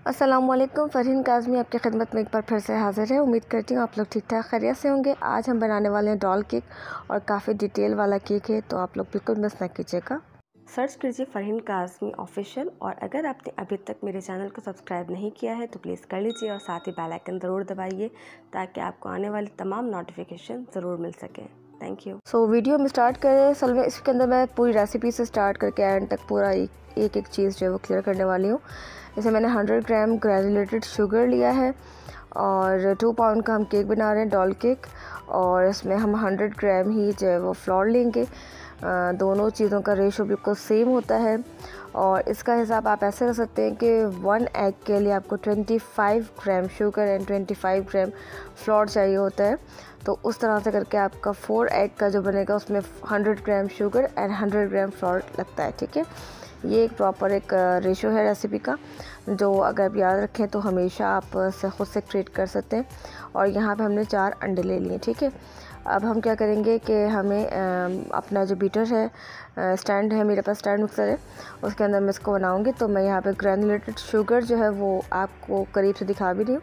अस्सलामुअलैकुम, फ़रहीन काज़मी आपकी खिदमत में एक बार फिर से हाज़िर है। उम्मीद करती हूँ आप लोग ठीक ठाक खैरियत से होंगे। आज हम बनाने वाले हैं डॉल केक और काफ़ी डिटेल वाला केक है, तो आप लोग बिल्कुल मिस ना कीजिएगा। सर्च कीजिए फ़रहीन काज़मी ऑफिशियल, और अगर आपने अभी तक मेरे चैनल को सब्सक्राइब नहीं किया है तो प्लीज़ कर लीजिए और साथ ही बेल आइकन ज़रूर दबाइए ताकि आपको आने वाली तमाम नोटिफिकेशन ज़रूर मिल सकें। Thank you. सो वीडियो में स्टार्ट करें। असल में इसके अंदर मैं पूरी रेसिपी से स्टार्ट करके एंड तक पूरा एक एक चीज़ जो है वो क्लियर करने वाली हूँ। इसे मैंने 100 ग्राम ग्रेजुलेटेड शुगर लिया है और 2 पाउंड का हम केक बना रहे हैं, डॉल केक, और इसमें हम 100 ग्राम ही जो है वो फ्लोर लेंगे। दोनों चीज़ों का रेशो बिल्कुल सेम होता है और इसका हिसाब आप ऐसे कर सकते हैं कि 1 एग के लिए आपको 25 gram sugar and 25 gram floor चाहिए होता है। तो उस तरह से करके आपका 4 एग का जो बनेगा उसमें 100 gram sugar and 100 gram floor लगता है। ठीक है, ये एक प्रॉपर एक रेशो है रेसिपी का, जो अगर आप याद रखें तो हमेशा आप ख़ुद से क्रिएट कर सकते हैं। और यहाँ पे हमने 4 अंडे ले लिए। ठीक है, अब हम क्या करेंगे कि हमें अपना जो बीटर है, स्टैंड है, मेरे पास स्टैंड मिक्सर है, उसके अंदर मैं इसको बनाऊंगी। तो मैं यहाँ पे ग्रैनुलेटेड शुगर जो है वो आपको करीब से दिखा भी रही हूँ,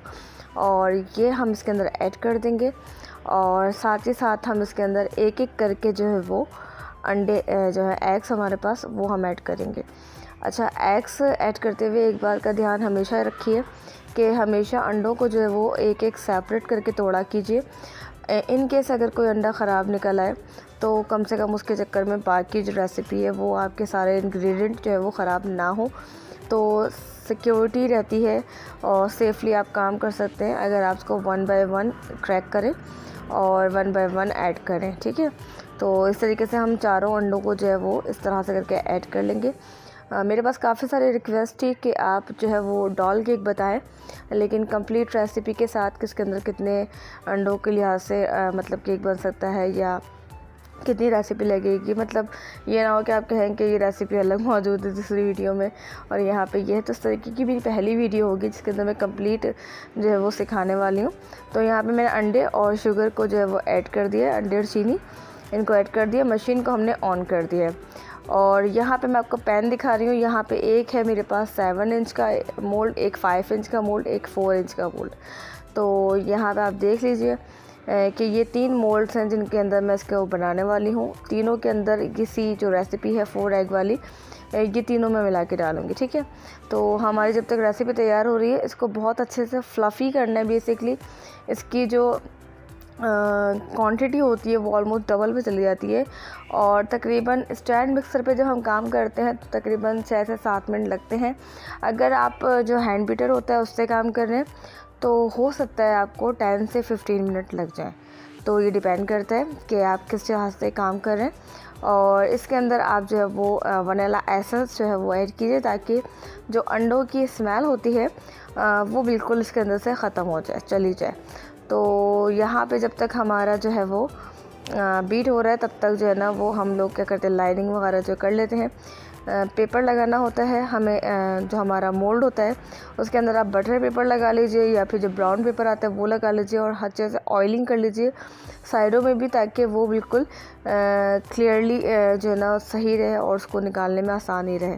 और ये हम इसके अंदर ऐड कर देंगे और साथ ही साथ हम इसके अंदर एक एक करके जो है वो अंडे जो है एग्स हमारे पास वो हम ऐड करेंगे। अच्छा, एग्स ऐड करते हुए एक बात का ध्यान हमेशा रखिए कि हमेशा अंडों को जो है वो एक एक सेपरेट करके तोड़ा कीजिए। इन केस अगर कोई अंडा ख़राब निकल आए तो कम से कम उसके चक्कर में बाकी जो रेसिपी है वो आपके सारे इंग्रेडिएंट जो है वो ख़राब ना हो, तो सिक्योरिटी रहती है और सेफली आप काम कर सकते हैं अगर आप उसको 1 बाय 1 क्रैक करें और 1 बाय 1 ऐड करें। ठीक है, तो इस तरीके से हम चारों अंडों को जो है वो इस तरह से करके ऐड कर लेंगे। मेरे पास काफ़ी सारे रिक्वेस्ट थी कि आप जो है वो डॉल केक बताएं, लेकिन कंप्लीट रेसिपी के साथ किसके अंदर कितने अंडों के लिहाज से मतलब केक बन सकता है या कितनी रेसिपी लगेगी, मतलब ये ना हो कि आप कहें कि ये रेसिपी अलग मौजूद है दूसरी वीडियो में और यहाँ पे ये है। तो इस तरीके की मेरी पहली वीडियो होगी जिसके अंदर मैं कंप्लीट जो है वो सिखाने वाली हूँ। तो यहाँ पे मैंने अंडे और शुगर को जो है वो ऐड कर दिया, अंडे और चीनी इनको ऐड कर दिया, मशीन को हमने ऑन कर दिया है। और यहाँ पे मैं आपको पैन दिखा रही हूँ। यहाँ पे एक है मेरे पास 7 इंच का मोल्ड, एक 5 इंच का मोल्ड, एक 4 इंच का मोल्ड। तो यहाँ पे आप देख लीजिए कि ये 3 मोल्ड्स हैं जिनके अंदर मैं इसको बनाने वाली हूँ। तीनों के अंदर किसी जो रेसिपी है 4 एग वाली, ये तीनों मैं मिला के डालूँगी। ठीक है, तो हमारी जब तक रेसिपी तैयार हो रही है इसको बहुत अच्छे से फ्लफ़ी करना है। बेसिकली इसकी जो क्वांटिटी होती है वो ऑलमोस्ट डबल पे चली जाती है और तकरीबन स्टैंड मिक्सर पे जब हम काम करते हैं तो तकरीबन 6 से 7 मिनट लगते हैं। अगर आप जो हैंड बीटर होता है उससे काम कर रहे हैं तो हो सकता है आपको 10 से 15 मिनट लग जाए। तो ये डिपेंड करता है कि आप किस तरह से काम कर रहे हैं। और इसके अंदर आप जो है वो वनीला एसेंस जो है वो ऐड कीजिए ताकि जो अंडों की स्मेल होती है वो बिल्कुल इसके अंदर से ख़त्म हो जाए, चली जाए। तो यहाँ पे जब तक हमारा जो है वो बीट हो रहा है तब तक जो है ना वो हम लोग क्या करते हैं, लाइनिंग वगैरह जो कर लेते हैं। पेपर लगाना होता है हमें, जो हमारा मोल्ड होता है उसके अंदर आप बटर पेपर लगा लीजिए या फिर जो ब्राउन पेपर आता है वो लगा लीजिए और हर चीज़ से ऑयलिंग कर लीजिए साइडों में भी, ताकि वो बिल्कुल क्लियरली जो है ना सही रहे और उसको निकालने में आसानी रहे।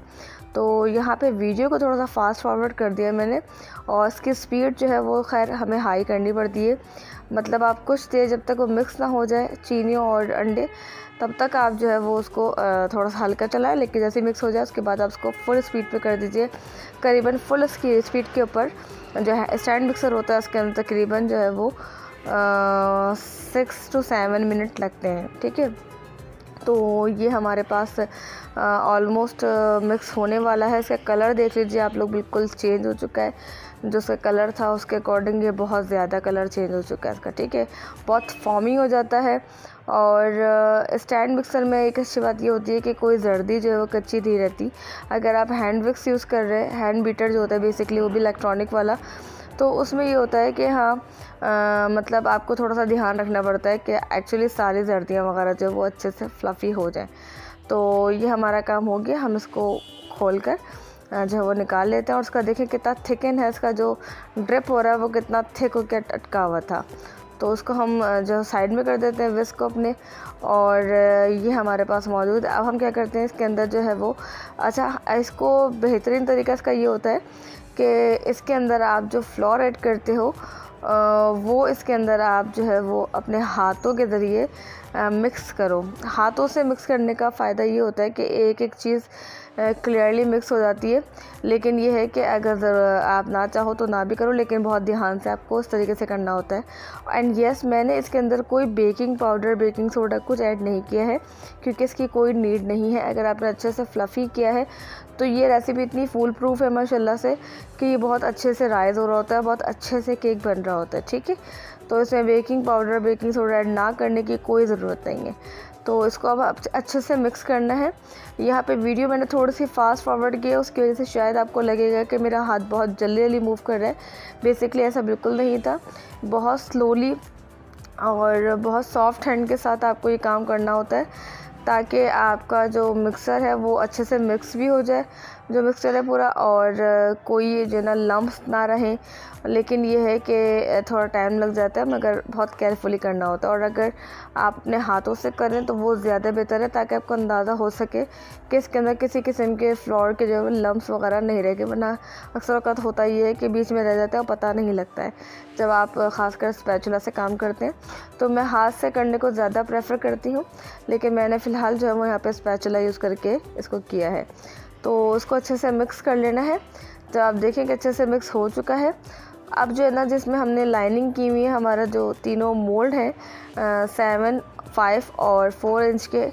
तो यहाँ पे वीडियो को थोड़ा सा फास्ट फॉरवर्ड कर दिया मैंने और इसकी स्पीड जो है वो खैर हमें हाई करनी पड़ती है। मतलब आप कुछ देर जब तक वो मिक्स ना हो जाए चीनी और अंडे तब तक आप जो है वो उसको थोड़ा सा हल्का चलाएं, लेकिन जैसे मिक्स हो जाए उसके बाद आप उसको फुल स्पीड पे कर दीजिए। करीबन फुल स्पीड के ऊपर जो है स्टैंड मिक्सर होता है उसके अंदर तकरीबन जो है वो 6 to 7 मिनट लगते हैं। ठीक है, तो ये हमारे पास ऑलमोस्ट मिक्स होने वाला है। इसका कलर देख लीजिए आप लोग, बिल्कुल चेंज हो चुका है। जो उसका कलर था उसके अकॉर्डिंग ये बहुत ज़्यादा कलर चेंज हो चुका है इसका। ठीक है, बहुत फॉर्मी हो जाता है। और स्टैंड मिक्सर में एक अच्छी बात ये होती है कि कोई जर्दी जो है वो कच्ची नहीं रहती। अगर आप हैंड विक्स यूज़ कर रहे हैं, हैंड बीटर जो होता है बेसिकली वो भी इलेक्ट्रॉनिक वाला, तो उसमें ये होता है कि हाँ मतलब आपको थोड़ा सा ध्यान रखना पड़ता है कि एक्चुअली सारी जर्दियाँ वगैरह जो वो अच्छे से फ्लफ़ी हो जाए। तो ये हमारा काम हो गया, हम इसको खोल कर जो है वो निकाल लेते हैं और उसका देखें कितना थिकन है, इसका जो ड्रिप हो रहा है वो कितना थिक हो के अटका हुआ था। तो उसको हम जो साइड में कर देते हैं विस्क को अपने, और ये हमारे पास मौजूद। अब हम क्या करते हैं इसके अंदर जो है वो, अच्छा इसको बेहतरीन तरीका इसका ये होता है कि इसके अंदर आप जो फ्लोर ऐड करते हो वो इसके अंदर आप जो है वो अपने हाथों के ज़रिए मिक्स करो। हाथों से मिक्स करने का फ़ायदा ये होता है कि एक एक चीज़ क्लियरली मिक्स हो जाती है। लेकिन ये है कि अगर आप ना चाहो तो ना भी करो, लेकिन बहुत ध्यान से आपको उस तरीके से करना होता है। एंड यस, मैंने इसके अंदर कोई बेकिंग पाउडर, बेकिंग सोडा कुछ ऐड नहीं किया है क्योंकि इसकी कोई नीड नहीं है। अगर आपने अच्छे से फ्लफ़ी किया है तो ये रेसिपी इतनी फूल प्रूफ है माशाल्लाह से कि ये बहुत अच्छे से राइज़ हो रहा होता है, बहुत अच्छे से केक बन रहा होता है। ठीक है, तो इसमें baking powder, baking soda add ना करने की कोई ज़रूरत नहीं है। तो इसको अब अच्छे से मिक्स करना है। यहाँ पे वीडियो मैंने थोड़ी सी फास्ट फॉरवर्ड की है, उसकी वजह से शायद आपको लगेगा कि मेरा हाथ बहुत जल्दी जल्दी मूव कर रहा है। बेसिकली ऐसा बिल्कुल नहीं था, बहुत स्लोली और बहुत सॉफ्ट हैंड के साथ आपको ये काम करना होता है ताकि आपका जो मिक्सर है वो अच्छे से मिक्स भी हो जाए, जो मिक्सचर है पूरा, और कोई जो ना लम्प्स ना रहें। लेकिन ये है कि थोड़ा टाइम लग जाता है, मगर बहुत केयरफुली करना होता है। और अगर आप अपने हाथों से करें तो वो ज़्यादा बेहतर है ताकि आपको अंदाज़ा हो सके कि इसके अंदर किसी किस्म के फ्लोर के जो लम्प्स वगैरह नहीं रहेंगे। वरना अक्सर वक़्त होता ये है कि बीच में रह जाता है और पता नहीं लगता है जब आप ख़ासकर स्पैचुला से काम करते हैं। तो मैं हाथ से करने को ज़्यादा प्रेफर करती हूँ, लेकिन मैंने फ़िलहाल जो है वो यहाँ पर स्पैचुला यूज़ करके इसको किया है। तो उसको अच्छे से मिक्स कर लेना है। जब आप देखें कि अच्छे से मिक्स हो चुका है, अब जो है ना जिसमें हमने लाइनिंग की हुई है, हमारा जो तीनों मोल्ड हैं 7, 5 और 4 इंच के,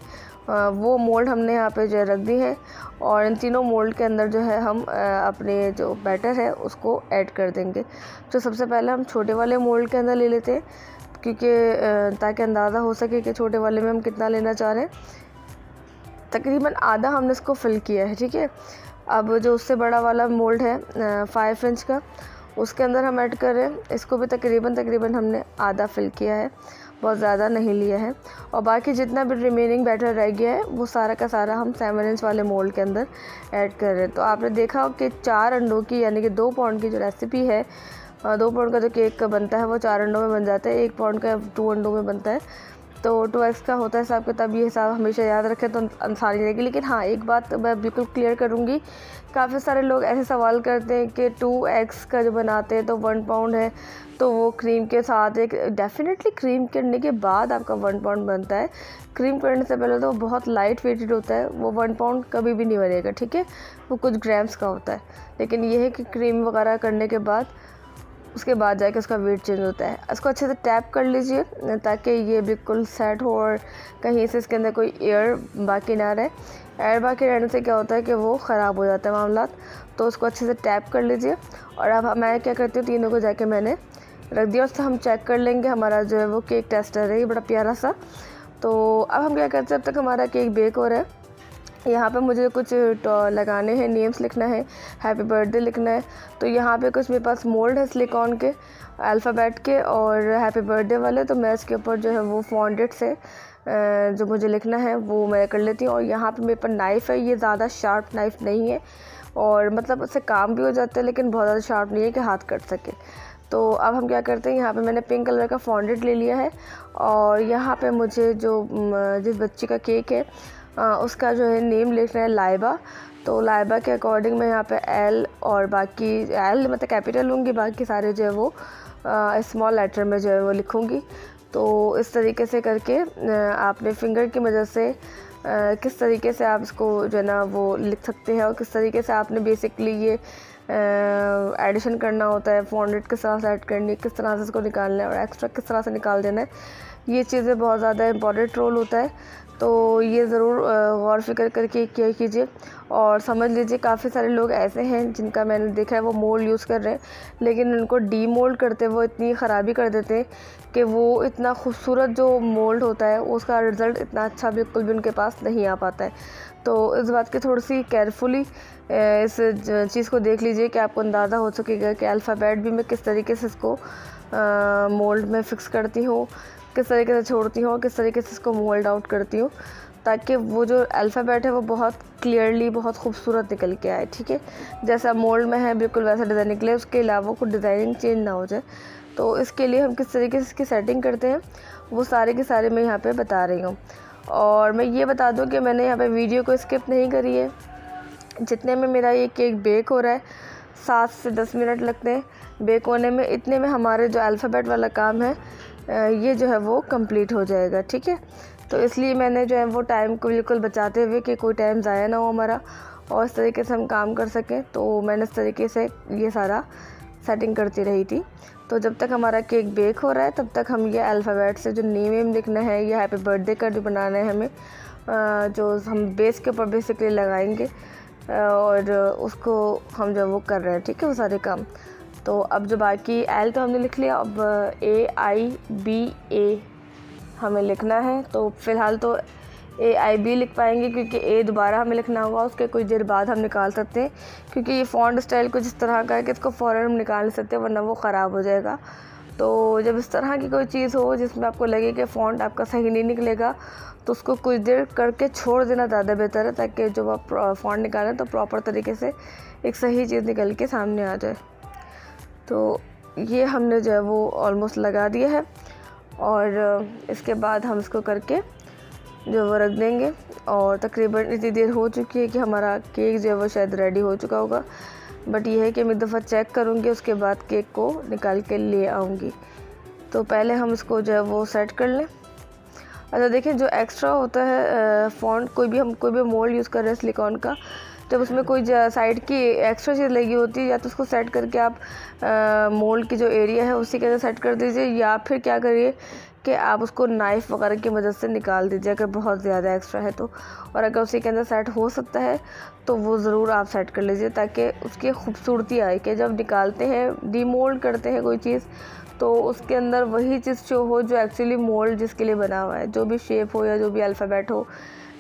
वो मोल्ड हमने यहाँ पे जो रख दी है। और इन तीनों मोल्ड के अंदर जो है हम अपने जो बैटर है उसको ऐड कर देंगे। तो सबसे पहले हम छोटे वाले मोल्ड के अंदर ले लेते हैं क्योंकि ताकि अंदाज़ा हो सके कि छोटे वाले में हम कितना लेना चाह रहे हैं। तकरीबन आधा हमने इसको फिल किया है। ठीक है, अब जो उससे बड़ा वाला मोल्ड है 5 इंच का, उसके अंदर हम ऐड कर रहे हैं। इसको भी तकरीबन हमने आधा फिल किया है, बहुत ज़्यादा नहीं लिया है। और बाकी जितना भी रिमेनिंग बैटर रह गया है वो सारा का सारा हम 7 इंच वाले मोल्ड के अंदर ऐड कर रहे हैं। तो आपने देखा कि 4 अंडों की यानी कि 2 पाउंड की जो रेसिपी है, 2 पाउंड का जो केक बनता है वो 4 अंडों में बन जाता है। 1 पाउंड का 2 अंडों में बनता है। तो 2x का होता है हिसाब किताब। ये हिसाब हमेशा याद रखें तो आसानी रहेगी। लेकिन हाँ, एक बात मैं बिल्कुल क्लियर करूँगी, काफ़ी सारे लोग ऐसे सवाल करते हैं कि 2x का जो बनाते हैं तो 1 पाउंड है, तो वो क्रीम के साथ एक डेफिनेटली क्रीम करने के बाद आपका 1 पाउंड बनता है। क्रीम करने से पहले तो वो बहुत लाइट वेटेड होता है, वो 1 पाउंड कभी भी नहीं बनेगा। ठीक है, वो कुछ ग्राम्स का होता है। लेकिन ये है कि क्रीम वगैरह करने के बाद उसके बाद जाके उसका वेट चेंज होता है। इसको अच्छे से टैप कर लीजिए ताकि ये बिल्कुल सेट हो और कहीं से इसके अंदर कोई एयर बाकी ना रहे। एयर बाकी रहने से क्या होता है कि वो ख़राब हो जाता है मामला। तो उसको अच्छे से टैप कर लीजिए। और अब मैं क्या करती हूँ, तीनों को जाके मैंने रख दिया। उससे हम चेक कर लेंगे। हमारा जो है वो केक टेस्टर है, ये बड़ा प्यारा सा। तो अब हम क्या करते हैं, अब तक हमारा केक बेक हो रहा है। यहाँ पे मुझे कुछ लगाने हैं, नेम्स लिखना है, हैप्पी बर्थडे लिखना है। तो यहाँ पे कुछ मेरे पास मोल्ड है सिलिकॉन के, अल्फ़ाबेट के और हैप्पी बर्थडे वाले। तो मैं इसके ऊपर जो है वो फॉन्डेड से जो मुझे लिखना है वो मैं कर लेती हूँ। और यहाँ पे मेरे पास नाइफ़ है, ये ज़्यादा शार्प नाइफ़ नहीं है और मतलब उससे काम भी हो जाता है, लेकिन बहुत ज़्यादा शार्प नहीं है कि हाथ कट सके। तो अब हम क्या करते हैं, यहाँ पे मैंने पिंक कलर का फॉन्डेड ले लिया है। और यहाँ पे मुझे जो जिस बच्ची का केक है उसका जो है नेम लिखना है लाइबा। तो लाइबा के अकॉर्डिंग मैं यहाँ पे एल और बाकी एल मतलब कैपिटल लूँगी, बाकी सारे जो है वो स्मॉल लेटर में जो है वो लिखूँगी। तो इस तरीके से करके आपने फिंगर की मदद से किस तरीके से आप इसको जो है ना वो लिख सकते हैं और किस तरीके से आपने बेसिकली ये एडिशन करना होता है, फॉन्डेड किस तरह से ऐड करनी है, किस तरह से इसको निकालना है और एक्स्ट्रा किस तरह से निकाल देना है। ये चीज़ें बहुत ज़्यादा इम्पॉर्टेंट रोल होता है। तो ये ज़रूर गौर फिक्र करके किया कीजिए। और समझ लीजिए काफ़ी सारे लोग ऐसे हैं जिनका मैंने देखा है वो मोल्ड यूज़ कर रहे हैं, लेकिन उनको डी मोल्ड करते वो इतनी ख़राबी कर देते हैं कि वो इतना खूबसूरत जो मोल्ड होता है उसका रिज़ल्ट इतना अच्छा बिल्कुल भी उनके पास नहीं आ पाता है। तो इस बात की थोड़ी सी केयरफुली इस चीज़ को देख लीजिए कि आपको अंदाज़ा हो सकेगा कि अल्फ़ाबेट भी मैं किस तरीके से इसको मोल्ड में फ़िक्स करती हूँ, किस तरीके से छोड़ती हूँ और किस तरीके से इसको मोल्ड आउट करती हूँ, ताकि वो जो अल्फ़ाबेट है वो बहुत क्लियरली बहुत खूबसूरत निकल के आए। ठीक है, जैसा मोल्ड में है बिल्कुल वैसा डिज़ाइन निकले, उसके अलावा कुछ डिज़ाइनिंग चेंज ना हो जाए। तो इसके लिए हम किस तरीके से इसकी सेटिंग करते हैं वो सारे के सारे मैं यहाँ पे बता रही हूँ। और मैं ये बता दूँ कि मैंने यहाँ पे वीडियो को स्किप नहीं करी है। जितने में मेरा ये केक बेक हो रहा है 7 से 10 मिनट लगते हैं बेक होने में। इतने में हमारे जो अल्फ़ाबेट वाला काम है ये जो है वो कंप्लीट हो जाएगा, ठीक है। तो इसलिए मैंने जो है वो टाइम को बिल्कुल बचाते हुए कि कोई टाइम ज़ाया ना हो हमारा और इस तरीके से हम काम कर सकें, तो मैंने इस तरीके से ये सारा सेटिंग करती रही थी। तो जब तक हमारा केक बेक हो रहा है तब तक हम ये अल्फ़ाबेट से जो नेम लिखना है या हैप्पी बर्थडे का जो बनाना है हमें, जो हम बेस के ऊपर बेसिकली लगाएंगे और उसको हम जो वो कर रहे हैं, ठीक है, वो सारे काम। तो अब जो बाकी एल तो हमने लिख लिया, अब AIBA हमें लिखना है। तो फ़िलहाल तो AIB लिख पाएंगे क्योंकि ए दोबारा हमें लिखना होगा, उसके कुछ देर बाद हम निकाल सकते हैं क्योंकि ये फ़ॉन्ट स्टाइल कुछ इस तरह का है कि इसको फ़ौरन हम निकाल नहीं सकते वरना वो ख़राब हो जाएगा। तो जब इस तरह की कोई चीज़ हो जिसमें आपको लगे कि फ़ॉन्ट आपका सही नहीं निकलेगा तो उसको कुछ देर करके छोड़ देना ज़्यादा बेहतर है, ताकि जब आप फ़ॉन्ट निकालें तो प्रॉपर तरीके से एक सही चीज़ निकल के सामने आ जाए। तो ये हमने जो है वो ऑलमोस्ट लगा दिया है और इसके बाद हम इसको करके जो वो रख देंगे और तकरीबन इतनी देर हो चुकी है कि हमारा केक जो है वो शायद रेडी हो चुका होगा। बट ये है कि मैं एक दफ़ा चेक करूँगी, उसके बाद केक को निकाल के ले आऊँगी। तो पहले हम इसको जो है वो सेट कर लें। अच्छा देखें, जो एक्स्ट्रा होता है फ़ॉन्ट, हम कोई भी मोल्ड यूज़ कर रहे हैं सिलिकॉन का, जब उसमें कोई साइड की एक्स्ट्रा चीज़ लगी होती है या तो उसको सेट करके आप मोल्ड की जो एरिया है उसी के अंदर सेट कर दीजिए, या फिर क्या करिए कि आप उसको नाइफ़ वगैरह की मदद से निकाल दीजिए अगर बहुत ज़्यादा एक्स्ट्रा है तो। और अगर उसी के अंदर सेट हो सकता है तो वो ज़रूर आप सेट कर लीजिए ताकि उसकी खूबसूरती आए कि जब निकालते हैं, डीमोल्ड करते हैं कोई चीज़, तो उसके अंदर वही चीज़ शो हो जो एक्चुअली मोल्ड जिसके लिए बना हुआ है, जो भी शेप हो या जो भी अल्फ़ाबेट हो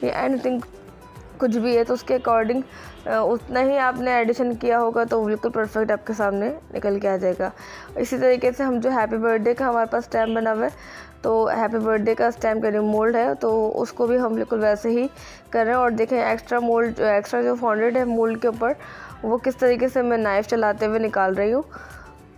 या एनीथिंग कुछ भी है, तो उसके अकॉर्डिंग उतना ही आपने एडिशन किया होगा तो बिल्कुल परफेक्ट आपके सामने निकल के आ जाएगा। इसी तरीके से हम जो हैप्पी बर्थडे का हमारे पास स्टैम्प बना हुआ है, तो हैप्पी बर्थडे का स्टैम्प का मोल्ड है तो उसको भी हम बिल्कुल वैसे ही कर रहे हैं। और देखें एक्स्ट्रा जो फॉन्डेड है मोल्ड के ऊपर, वो किस तरीके से मैं नाइफ़ चलाते हुए निकाल रही हूँ,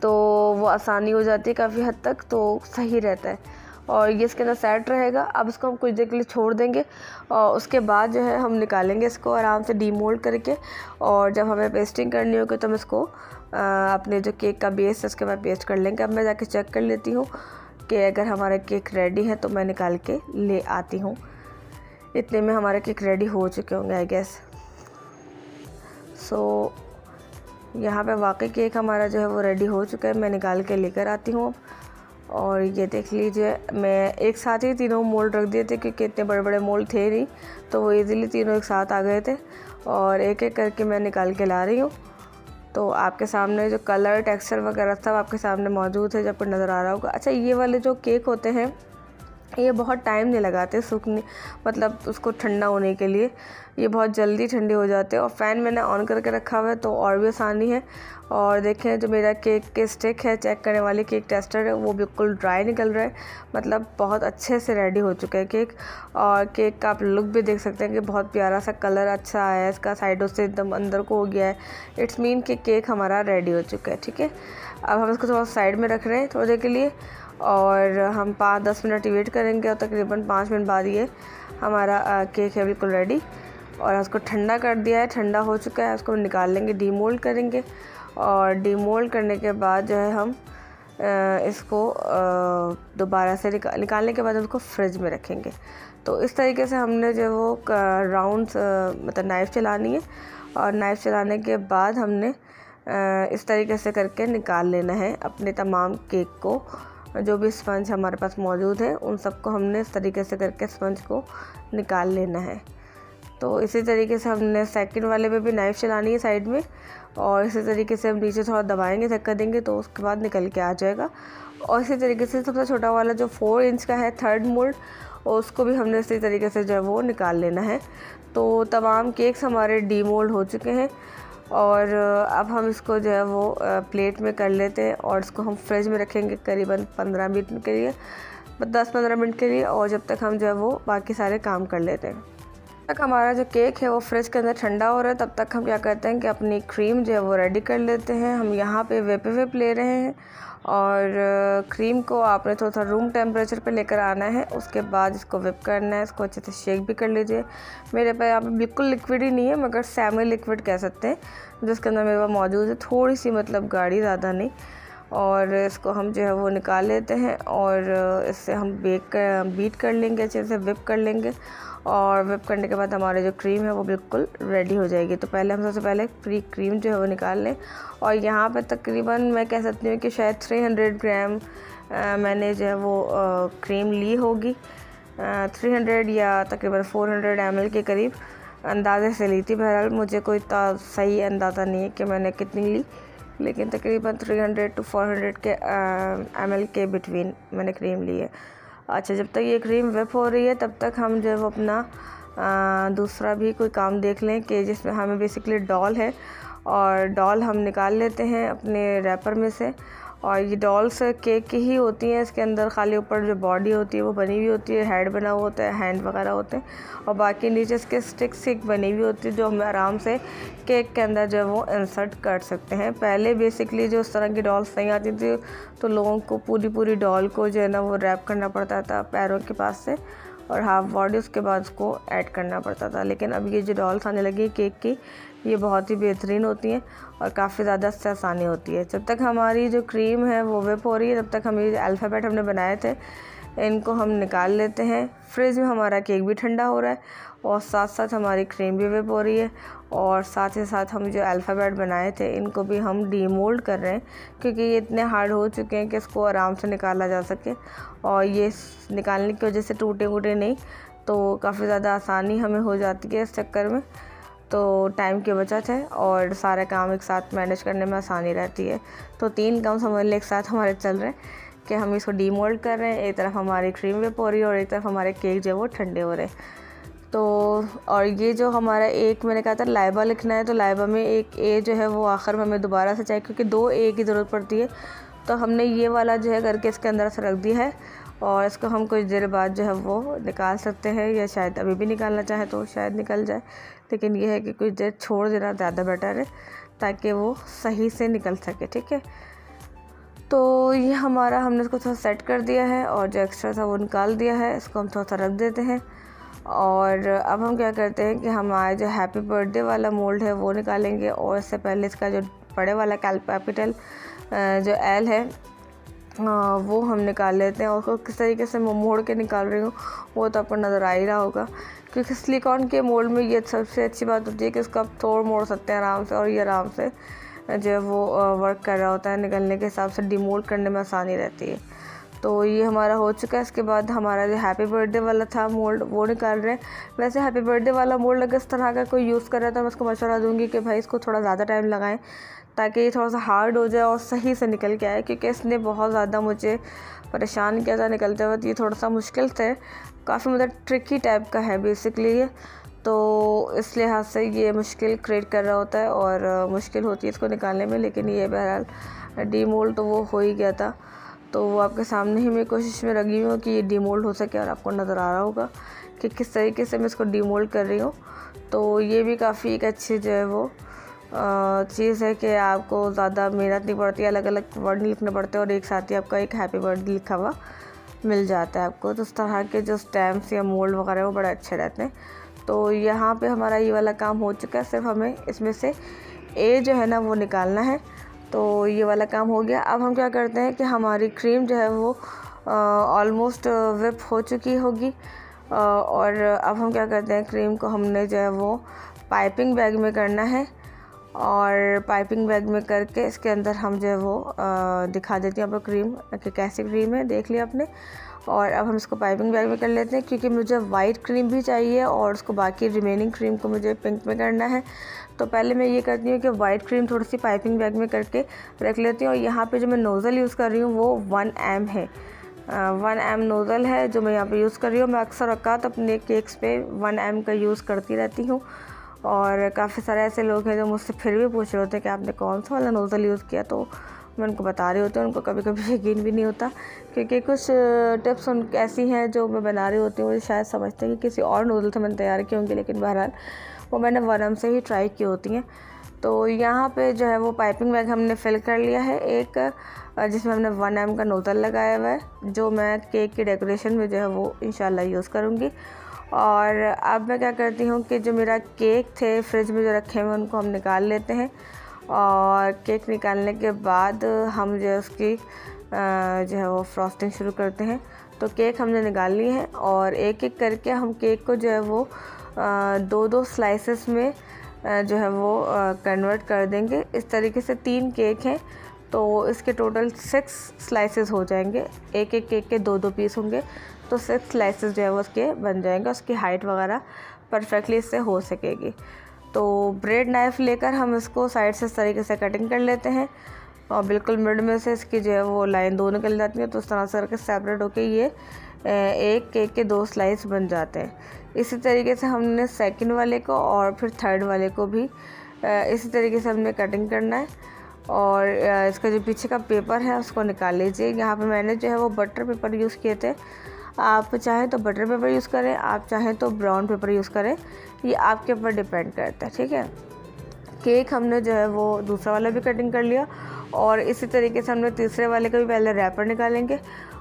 तो वो आसानी हो जाती है काफ़ी हद तक, तो सही रहता है और ये इसके अंदर सेट रहेगा। अब इसको हम कुछ देर के लिए छोड़ देंगे और उसके बाद जो है हम निकालेंगे इसको आराम से डीमोल्ड करके, और जब हमें पेस्टिंग करनी होगी तो हम इसको अपने जो केक का बेस है उसके बाद पेस्ट कर लेंगे। अब मैं जाके चेक कर लेती हूँ कि अगर हमारा केक रेडी है तो मैं निकाल के ले आती हूँ। इतने में हमारे केक रेडी हो चुके होंगे आई गेस। सो यहाँ पे वाकई केक हमारा जो है वो रेडी हो चुका है, मैं निकाल के लेकर आती हूँ। और ये देख लीजिए, मैं एक साथ ही तीनों मोल्ड रख दिए थे क्योंकि इतने बड़े बड़े मोल्ड थे नहीं, तो वो इजीली तीनों एक साथ आ गए थे और एक एक करके मैं निकाल के ला रही हूँ। तो आपके सामने जो कलर, टेक्सचर वगैरह सब आपके सामने मौजूद है, जब नज़र आ रहा होगा। अच्छा, ये वाले जो केक होते हैं ये बहुत टाइम नहीं लगाते सूखने, मतलब उसको ठंडा होने के लिए, ये बहुत जल्दी ठंडे हो जाते हैं। और फ़ैन मैंने ऑन करके रखा हुआ है तो और भी आसानी है। और देखें, जो मेरा केक के स्टिक है, चेक करने वाली केक टेस्टर है, वो बिल्कुल ड्राई निकल रहा है, मतलब बहुत अच्छे से रेडी हो चुका है केक। और केक का आप लुक भी देख सकते हैं कि बहुत प्यारा सा कलर अच्छा आया है इसका, साइडों से एकदम अंदर को हो गया है। इट्स मीन कि केक हमारा रेडी हो चुका है, ठीक है। अब हम इसको थोड़ा साइड में रख रहे हैं थोड़ी देर के लिए और हम 5-10 मिनट वेट करेंगे और तकरीबन 5 मिनट बाद ये हमारा केक है बिल्कुल रेडी। और उसको ठंडा कर दिया है, ठंडा हो चुका है, उसको निकाल लेंगे, डीमोल्ड करेंगे। और डीमोल्ड करने के बाद जो है हम इसको दोबारा से निकालने के बाद उसको फ्रिज में रखेंगे। तो इस तरीके से हमने जो वो राउंड मतलब नाइफ़ चलानी है और नाइफ़ चलाने के बाद हमने इस तरीके से करके निकाल लेना है अपने तमाम केक को। जो भी स्पंज हमारे पास मौजूद है उन सबको हमने इस तरीके से करके स्पंज को निकाल लेना है। तो इसी तरीके से हमने सेकंड वाले पे भी नाइफ़ चलानी है साइड में, और इसी तरीके से हम नीचे थोड़ा दबाएंगे, धक्का देंगे तो उसके बाद निकल के आ जाएगा। और इसी तरीके से सबसे छोटा वाला जो 4 इंच का है थर्ड मोल्ड, उसको भी हमने इसी तरीके से जो है वो निकाल लेना है। तो तमाम केक्स हमारे डीमोल्ड हो चुके हैं और अब हम इसको जो है वो प्लेट में कर लेते हैं और इसको हम फ्रिज में रखेंगे करीबन 15 मिनट के लिए, 10-15 मिनट के लिए, और जब तक हम जो है वो बाकी सारे काम कर लेते हैं। तक हमारा जो केक है वो फ्रिज के अंदर ठंडा हो रहा है, तब तक हम क्या करते हैं कि अपनी क्रीम जो है वो रेडी कर लेते हैं। हम यहाँ पे वेप ले रहे हैं और क्रीम को आपने थोड़ा सा रूम टेम्परेचर पे लेकर आना है। उसके बाद इसको विप करना है, इसको अच्छे से शेक भी कर लीजिए। मेरे पास यहाँ पे बिल्कुल लिक्विड ही नहीं है, मगर सेमी लिक्विड कह सकते हैं, जिसके अंदर मेरे पास मौजूद है थोड़ी सी, मतलब गाढ़ी, ज़्यादा नहीं। और इसको हम जो है वो निकाल लेते हैं और इससे हम बीट कर लेंगे, अच्छे से विप कर लेंगे। और विप करने के बाद हमारी जो क्रीम है वो बिल्कुल रेडी हो जाएगी। तो पहले हम सबसे पहले फ्री क्रीम जो है वो निकाल लें। और यहाँ पे तकरीबन मैं कह सकती हूँ कि शायद 300 ग्राम मैंने जो है वो क्रीम ली होगी, 300 या तकरीबन 400 ml के करीब अंदाज़े से ली थी। बहरहाल मुझे कोई सही अंदाज़ा नहीं है कि मैंने कितनी ली, लेकिन तकरीबन 300 to 400 के ml के बिटवीन मैंने क्रीम ली है। अच्छा, जब तक ये क्रीम वेप हो रही है तब तक हम जो है वो अपना दूसरा भी कोई काम देख लें कि जिसमें हमें बेसिकली डॉल है, और डॉल हम निकाल लेते हैं अपने रैपर में से। और ये डॉल्स केक की ही होती हैं, इसके अंदर खाली ऊपर जो बॉडी होती है वो बनी हुई होती है, हेड बना हुआ होता है, हैंड वगैरह होते हैं, और बाकी नीचे इसके स्टिक्स एक बनी हुई होती है जो हम आराम से केक के अंदर जो है वो इंसर्ट कर सकते हैं। पहले बेसिकली जो उस तरह की डॉल्स नहीं आती थी तो लोगों को पूरी डॉल को जो है ना वो रैप करना पड़ता था पैरों के पास से, और हाफ बॉडी उसके बाद उसको ऐड करना पड़ता था। लेकिन अब ये जो डॉल्स आने लगी है केक की, ये बहुत ही बेहतरीन होती हैं और काफ़ी ज़्यादा इससे आसानी होती है। जब तक हमारी जो क्रीम है वो वेप हो रही है तब तक हम ये अल्फ़ाबेट हमने बनाए थे इनको हम निकाल लेते हैं। फ्रिज में हमारा केक भी ठंडा हो रहा है और साथ साथ हमारी क्रीम भी वेप हो रही है, और साथ ही साथ हम जो अल्फ़ाबेट बनाए थे इनको भी हम डीमोल्ड कर रहे हैं, क्योंकि ये इतने हार्ड हो चुके हैं कि इसको आराम से निकाला जा सके। और ये निकालने की वजह से टूटे नहीं, तो काफ़ी ज़्यादा आसानी हमें हो जाती है इस चक्कर में। तो टाइम की बचत है और सारे काम एक साथ मैनेज करने में आसानी रहती है। तो 3 काम समझ लें एक साथ हमारे चल रहे हैं कि हम इसको डीमोल्ड कर रहे हैं, एक तरफ हमारी क्रीम वेप हो रही है और एक तरफ हमारे केक जो है वो ठंडे हो रहे हैं। तो और ये जो हमारा एक मैंने कहा था लाइबा लिखना है, तो लाइबा में एक ए जो है वो आखिर में हमें दोबारा से चाहिए, क्योंकि 2 ए की ज़रूरत पड़ती है। तो हमने ये वाला जो है करके इसके अंदर से रख दिया है, और इसको हम कुछ देर बाद जो है वो निकाल सकते हैं, या शायद अभी भी निकालना चाहे तो शायद निकल जाए, लेकिन यह है कि कुछ देर छोड़ देना ज़्यादा बेटर है ताकि वो सही से निकल सके। ठीक है, तो ये हमारा हमने इसको थोड़ा सेट कर दिया है और जो एक्स्ट्रा था वो निकाल दिया है। इसको हम थोड़ा सा रख देते हैं, और अब हम क्या करते हैं कि हमारा जो हैप्पी बर्थडे वाला मोल्ड है वो निकालेंगे। और इससे पहले इसका जो बड़े वाला कैपिटल जो एल है वो हम निकाल लेते हैं, और उसको किस तरीके से मैं मोड़ के निकाल रही हूँ वो तो आपको नज़र आ ही रहा होगा, क्योंकि सिलिकॉन के मोल्ड में ये सबसे अच्छी बात होती है कि इसको आप तोड़ मोड़ सकते हैं आराम से, और ये आराम से जो है वो वर्क कर रहा होता है, निकलने के हिसाब से डीमोल्ड करने में आसानी रहती है। तो ये हमारा हो चुका है। इसके बाद हमारा जो हैप्पी बर्थडे वाला था मोल्ड वो निकाल रहे हैं। वैसे हैप्पी बर्थडे वाला मोल्ड अगर इस तरह का कोई यूज़ कर रहा है तो मैं उसको मशवरा दूंगी कि भाई इसको थोड़ा ज़्यादा टाइम लगाएं, ताकि ये थोड़ा सा हार्ड हो जाए और सही से निकल के आए, क्योंकि इसने बहुत ज़्यादा मुझे परेशान किया था निकलते वक्त। ये थोड़ा सा मुश्किल से, काफ़ी मतलब ट्रिकी टाइप का है बेसिकली ये, तो इस लिहाज से ये मुश्किल क्रिएट कर रहा होता है और मुश्किल होती है इसको निकालने में। लेकिन ये बहरहाल डीमोल्ड तो वो हो ही गया था, तो वो आपके सामने ही मैं कोशिश में लगी हुई हूँ कि ये डीमोल्ड हो सके, और आपको नज़र आ रहा होगा कि किस तरीके से मैं इसको डीमोल्ड कर रही हूँ। तो ये भी काफ़ी एक अच्छी जो है वो चीज़ है कि आपको ज़्यादा मेहनत नहीं पड़ती, अलग अलग वर्ड नहीं लिखने पड़ते, और एक साथ ही आपका एक हैप्पी बर्थडे लिखा हुआ मिल जाता है आपको। तो उस तरह के जो स्टैम्प्स या मोल्ड वगैरह वो बड़े अच्छे रहते हैं। तो यहाँ पे हमारा ये वाला काम हो चुका है, सिर्फ हमें इसमें से ए जो है ना वो निकालना है। तो ये वाला काम हो गया। अब हम क्या करते हैं कि हमारी क्रीम जो है वो ऑलमोस्ट विप हो चुकी होगी, और अब हम क्या करते हैं, क्रीम को हमने जो है वो पाइपिंग बैग में करना है, और पाइपिंग बैग में करके इसके अंदर हम जो है वो दिखा देती हूँ आपको क्रीम कि कैसी क्रीम है, देख लिया आपने। और अब हम इसको पाइपिंग बैग में कर लेते हैं, क्योंकि मुझे वाइट क्रीम भी चाहिए और उसको बाकी रिमेनिंग क्रीम को मुझे पिंक में करना है। तो पहले मैं ये करती हूँ कि वाइट क्रीम थोड़ी सी पाइपिंग बैग में करके रख लेती हूँ। और यहाँ पे जो मैं नोज़ल यूज़ कर रही हूँ वो 1M है, 1M नोज़ल है जो मैं यहाँ पे यूज़ कर रही हूँ। मैं अक्सर औकात अपने केक्स पे 1M का यूज़ करती रहती हूँ, और काफ़ी सारे ऐसे लोग हैं जो मुझसे फिर भी पूछ रहे होते हैं कि आपने कौन सा वाला नोज़ल यूज़ किया, तो मैं उनको बता रही होती हूँ, उनको कभी कभी यकीन भी नहीं होता, क्योंकि कुछ टिप्स उन ऐसी हैं जो मैं बना रही होती हूँ, वो शायद समझते हैं कि किसी और नूडल से मैंने तैयार की होंगी, लेकिन बहरहाल वो मैंने 1M से ही ट्राई की होती हैं। तो यहाँ पे जो है वो पाइपिंग बैग हमने फिल कर लिया है एक, जिसमें हमने 1M का नोज़ल लगाया हुआ है, जो मैं केक की डेकोरेशन में जो है वो इंशाल्लाह यूज़ करूँगी। और अब मैं क्या करती हूँ कि जो मेरा केक थे फ्रिज में जो रखे हुए उनको हम निकाल लेते हैं, और केक निकालने के बाद हम जो है उसकी जो है वो फ्रॉस्टिंग शुरू करते हैं। तो केक हमने निकाल ली है और एक एक करके हम केक को जो है वो 2-2 स्लाइसेस में जो है वो कन्वर्ट कर देंगे। इस तरीके से 3 केक हैं, तो इसके टोटल 6 स्लाइसेस हो जाएंगे। एक एक केक के 2-2 पीस होंगे, तो 6 स्लाइसेस जो है वो उसके बन जाएंगे। उसकी हाइट वगैरह परफेक्टली इससे हो सकेगी। तो ब्रेड नाइफ़ लेकर हम इसको साइड से इस तरीके से कटिंग कर लेते हैं, और बिल्कुल मिड में से इसकी जो है वो लाइन 2 निकल जाती है। तो इस तरह से करके सेपरेट होके ये एक केक के 2 स्लाइस बन जाते हैं। इसी तरीके से हमने सेकंड वाले को और फिर थर्ड वाले को भी इसी तरीके से हमने कटिंग करना है। और इसका जो पीछे का पेपर है उसको निकाल लीजिए। यहाँ पे मैंने जो है वो बटर पेपर यूज़ किए थे, आप चाहें तो बटर पेपर यूज़ करें, आप चाहें तो ब्राउन पेपर यूज़ करें, ये आपके ऊपर डिपेंड करता है, ठीक है। केक हमने जो है वो दूसरा वाला भी कटिंग कर लिया, और इसी तरीके से हमने तीसरे वाले का भी पहले रैपर निकालेंगे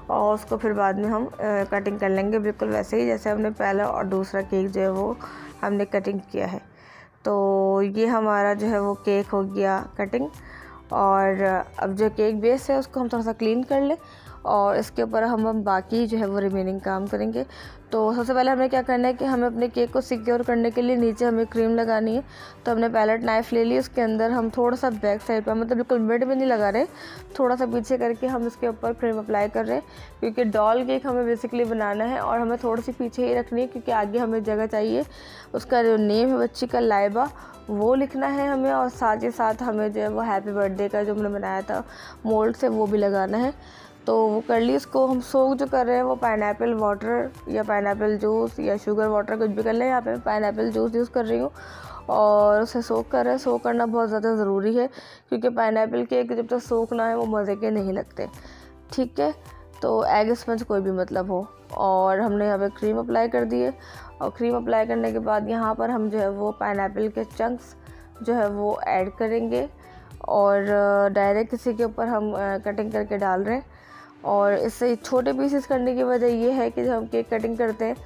और उसको फिर बाद में हम कटिंग कर लेंगे, बिल्कुल वैसे ही जैसे हमने पहला और दूसरा केक जो है वो हमने कटिंग किया है। तो ये हमारा जो है वो केक हो गया कटिंग। और अब जो केक बेस है उसको हम थोड़ा सा क्लीन कर लें, और इसके ऊपर हम बाकी जो है वो रिमेनिंग काम करेंगे। तो सबसे पहले हमें क्या करना है कि हमें अपने केक को सिक्योर करने के लिए नीचे हमें क्रीम लगानी है। तो हमने पैलेट नाइफ़ ले ली, उसके अंदर हम थोड़ा सा बैक साइड पर, मतलब बिल्कुल मिड में नहीं लगा रहे, थोड़ा सा पीछे करके हम इसके ऊपर क्रीम अप्लाई कर रहे हैं, क्योंकि डॉल केक हमें बेसिकली बनाना है और हमें थोड़ी सी पीछे ही रखनी है, क्योंकि आगे हमें जगह चाहिए। उसका जो नेम है बच्ची का लाइबा, वो लिखना है हमें, और साथ ही साथ हमें जो है वो हैप्पी बर्थडे का जो हमने बनाया था मोल्ड से वो भी लगाना है। तो वो कर ली। इसको हम सोक जो कर रहे हैं वो पाइनएप्पल वाटर या पाइनएप्पल जूस या शुगर वाटर कुछ भी कर लें। यहाँ पे पाइनएप्पल जूस यूज़ कर रही हूँ और उसे सोक कर रहे हैं। सोक करना बहुत ज़्यादा ज़रूरी है, क्योंकि पाइनएप्पल केक जब तक सोक ना है वो मज़े के नहीं लगते, ठीक है। तो एग स्पंज कोई भी मतलब हो। और हमने यहाँ पे क्रीम अप्लाई कर दी है, और क्रीम अप्लाई करने के बाद यहाँ पर हम जो है वो पाइनएप्पल के चंक्स जो है वो ऐड करेंगे, और डायरेक्ट इसी के ऊपर हम कटिंग करके डाल रहे हैं। और इससे छोटे पीसेस करने की वजह ये है कि जब हम केक कटिंग करते हैं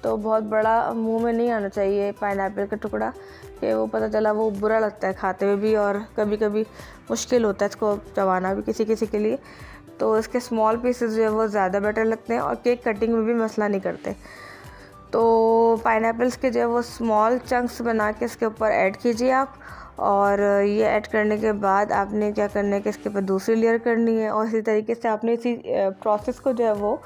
तो बहुत बड़ा मुंह में नहीं आना चाहिए पाइनएप्पल का टुकड़ा, कि वो पता चला वो बुरा लगता है खाते हुए भी, और कभी कभी मुश्किल होता है इसको चबाना भी किसी किसी के लिए। तो इसके स्मॉल पीसेस जो है वो ज़्यादा बेटर लगते हैं, और केक कटिंग में भी मसला नहीं करते। तो पाइनएप्पल्स के जो है वो स्मॉल चंक्स बना के इसके ऊपर ऐड कीजिए आप। और ये ऐड करने के बाद आपने क्या करना है कि इसके ऊपर दूसरी लेयर करनी है, और इसी तरीके से आपने इसी प्रोसेस को जो है वो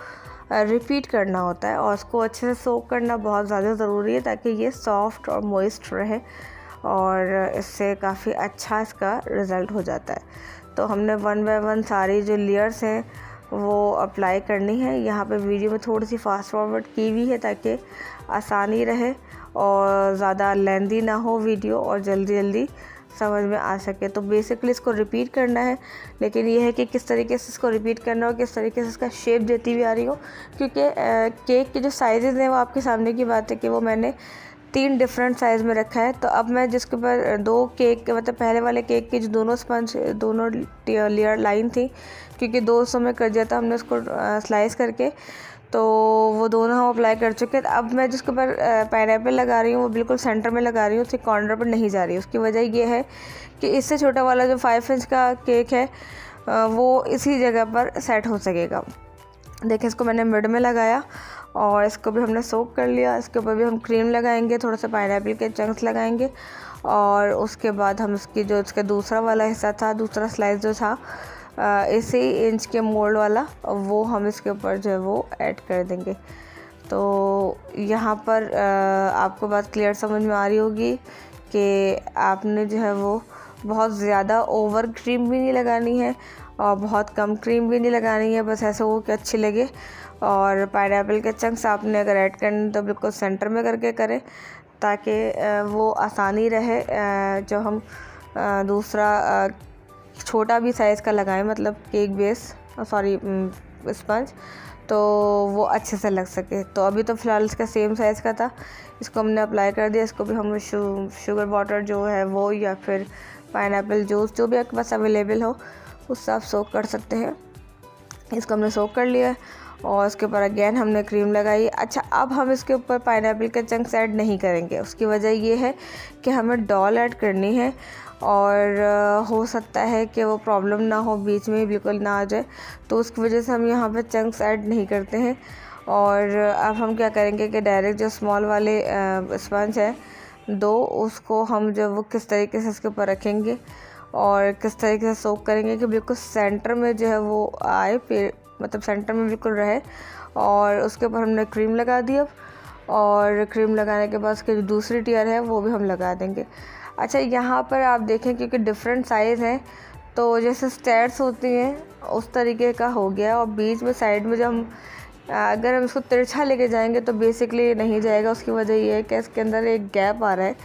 रिपीट करना होता है, और उसको अच्छे से सोक करना बहुत ज़्यादा ज़रूरी है, ताकि ये सॉफ्ट और मॉइस्ट रहे, और इससे काफ़ी अच्छा इसका रिज़ल्ट हो जाता है। तो हमने 1 बाय 1 सारी जो लेयर्स हैं वो अप्लाई करनी है। यहाँ पे वीडियो में थोड़ी सी फास्ट फॉरवर्ड की हुई है ताकि आसानी रहे और ज़्यादा लेंदी ना हो वीडियो, और जल्दी जल्दी समझ में आ सके। तो बेसिकली इसको रिपीट करना है, लेकिन ये है कि किस तरीके से इसको रिपीट करना हो, किस तरीके से इसका शेप देती हुई आ रही हो, क्योंकि केक के जो साइज़ हैं वो आपके सामने की बात है कि वो मैंने 3 डिफरेंट साइज़ में रखा है। तो अब मैं जिसके ऊपर 2 केक, मतलब पहले वाले केक की जो दोनों स्पंज दोनों लेयर लाइन थी, क्योंकि 200 में कर दिया था हमने उसको स्लाइस करके, तो वो दोनों हम अप्लाई कर चुके हैं। अब मैं जिसके ऊपर पाइनएप्पल लगा रही हूँ वो बिल्कुल सेंटर में लगा रही हूँ, उसके कॉर्नर पर नहीं जा रही। उसकी वजह ये है कि इससे छोटा वाला जो 5 इंच का केक है वो इसी जगह पर सेट हो सकेगा। देखिए इसको मैंने मिड में लगाया, और इसको भी हमने सोक कर लिया। इसके ऊपर भी हम क्रीम लगाएंगे, थोड़ा सा पाइनएप्पल के चंक्स लगाएंगे, और उसके बाद हम इसकी जो इसका दूसरा वाला हिस्सा था, दूसरा स्लाइस जो था इसी इंच के मोल्ड वाला, वो हम इसके ऊपर जो है वो ऐड कर देंगे। तो यहाँ पर आपको बात क्लियर समझ में आ रही होगी कि आपने जो है वो बहुत ज़्यादा ओवर क्रीम भी नहीं लगानी है और बहुत कम क्रीम भी नहीं लगानी है, बस ऐसा हो कि अच्छी लगे। और पाइनएप्पल के चंक्स आपने अगर ऐड करने तो बिल्कुल सेंटर में करके करें, ताकि वो आसानी रहे जब हम दूसरा छोटा भी साइज़ का लगाएं, मतलब केक बेस स्पंज, तो वो अच्छे से लग सके। तो अभी तो फ़िलहाल इसका सेम साइज़ का था, इसको हमने अप्लाई कर दिया। इसको भी हम शुगर वाटर जो है वो, या फिर पाइनएप्पल जूस, जो भी आपके पास अवेलेबल हो उससे आप सोक कर सकते हैं। इसको हमने सोक कर लिया है और उसके ऊपर अगेन हमने क्रीम लगाई। अच्छा, अब हम इसके ऊपर पाइनएप्पल के चंक्स ऐड नहीं करेंगे। उसकी वजह ये है कि हमें डॉल ऐड करनी है और हो सकता है कि वो प्रॉब्लम ना हो, बीच में बिल्कुल ना आ जाए, तो उसकी वजह से हम यहाँ पे चंक्स ऐड नहीं करते हैं। और अब हम क्या करेंगे कि डायरेक्ट जो स्मॉल वाले स्पंज है दो, उसको हम जो वो किस तरीके से इसके ऊपर रखेंगे और किस तरीके से सोक करेंगे कि बिल्कुल सेंटर में जो है वो आए, मतलब सेंटर में बिल्कुल रहे। और उसके ऊपर हमने क्रीम लगा दी अब, और क्रीम लगाने के बाद उसकी जो दूसरी टियर है वो भी हम लगा देंगे। अच्छा, यहाँ पर आप देखें क्योंकि डिफरेंट साइज़ हैं, तो जैसे स्टेयर्स होती हैं उस तरीके का हो गया। और बीच में साइड में जब हम अगर हम इसको तिरछा लेके जाएंगे तो बेसिकली नहीं जाएगा। उसकी वजह ये है कि इसके अंदर एक गैप आ रहा है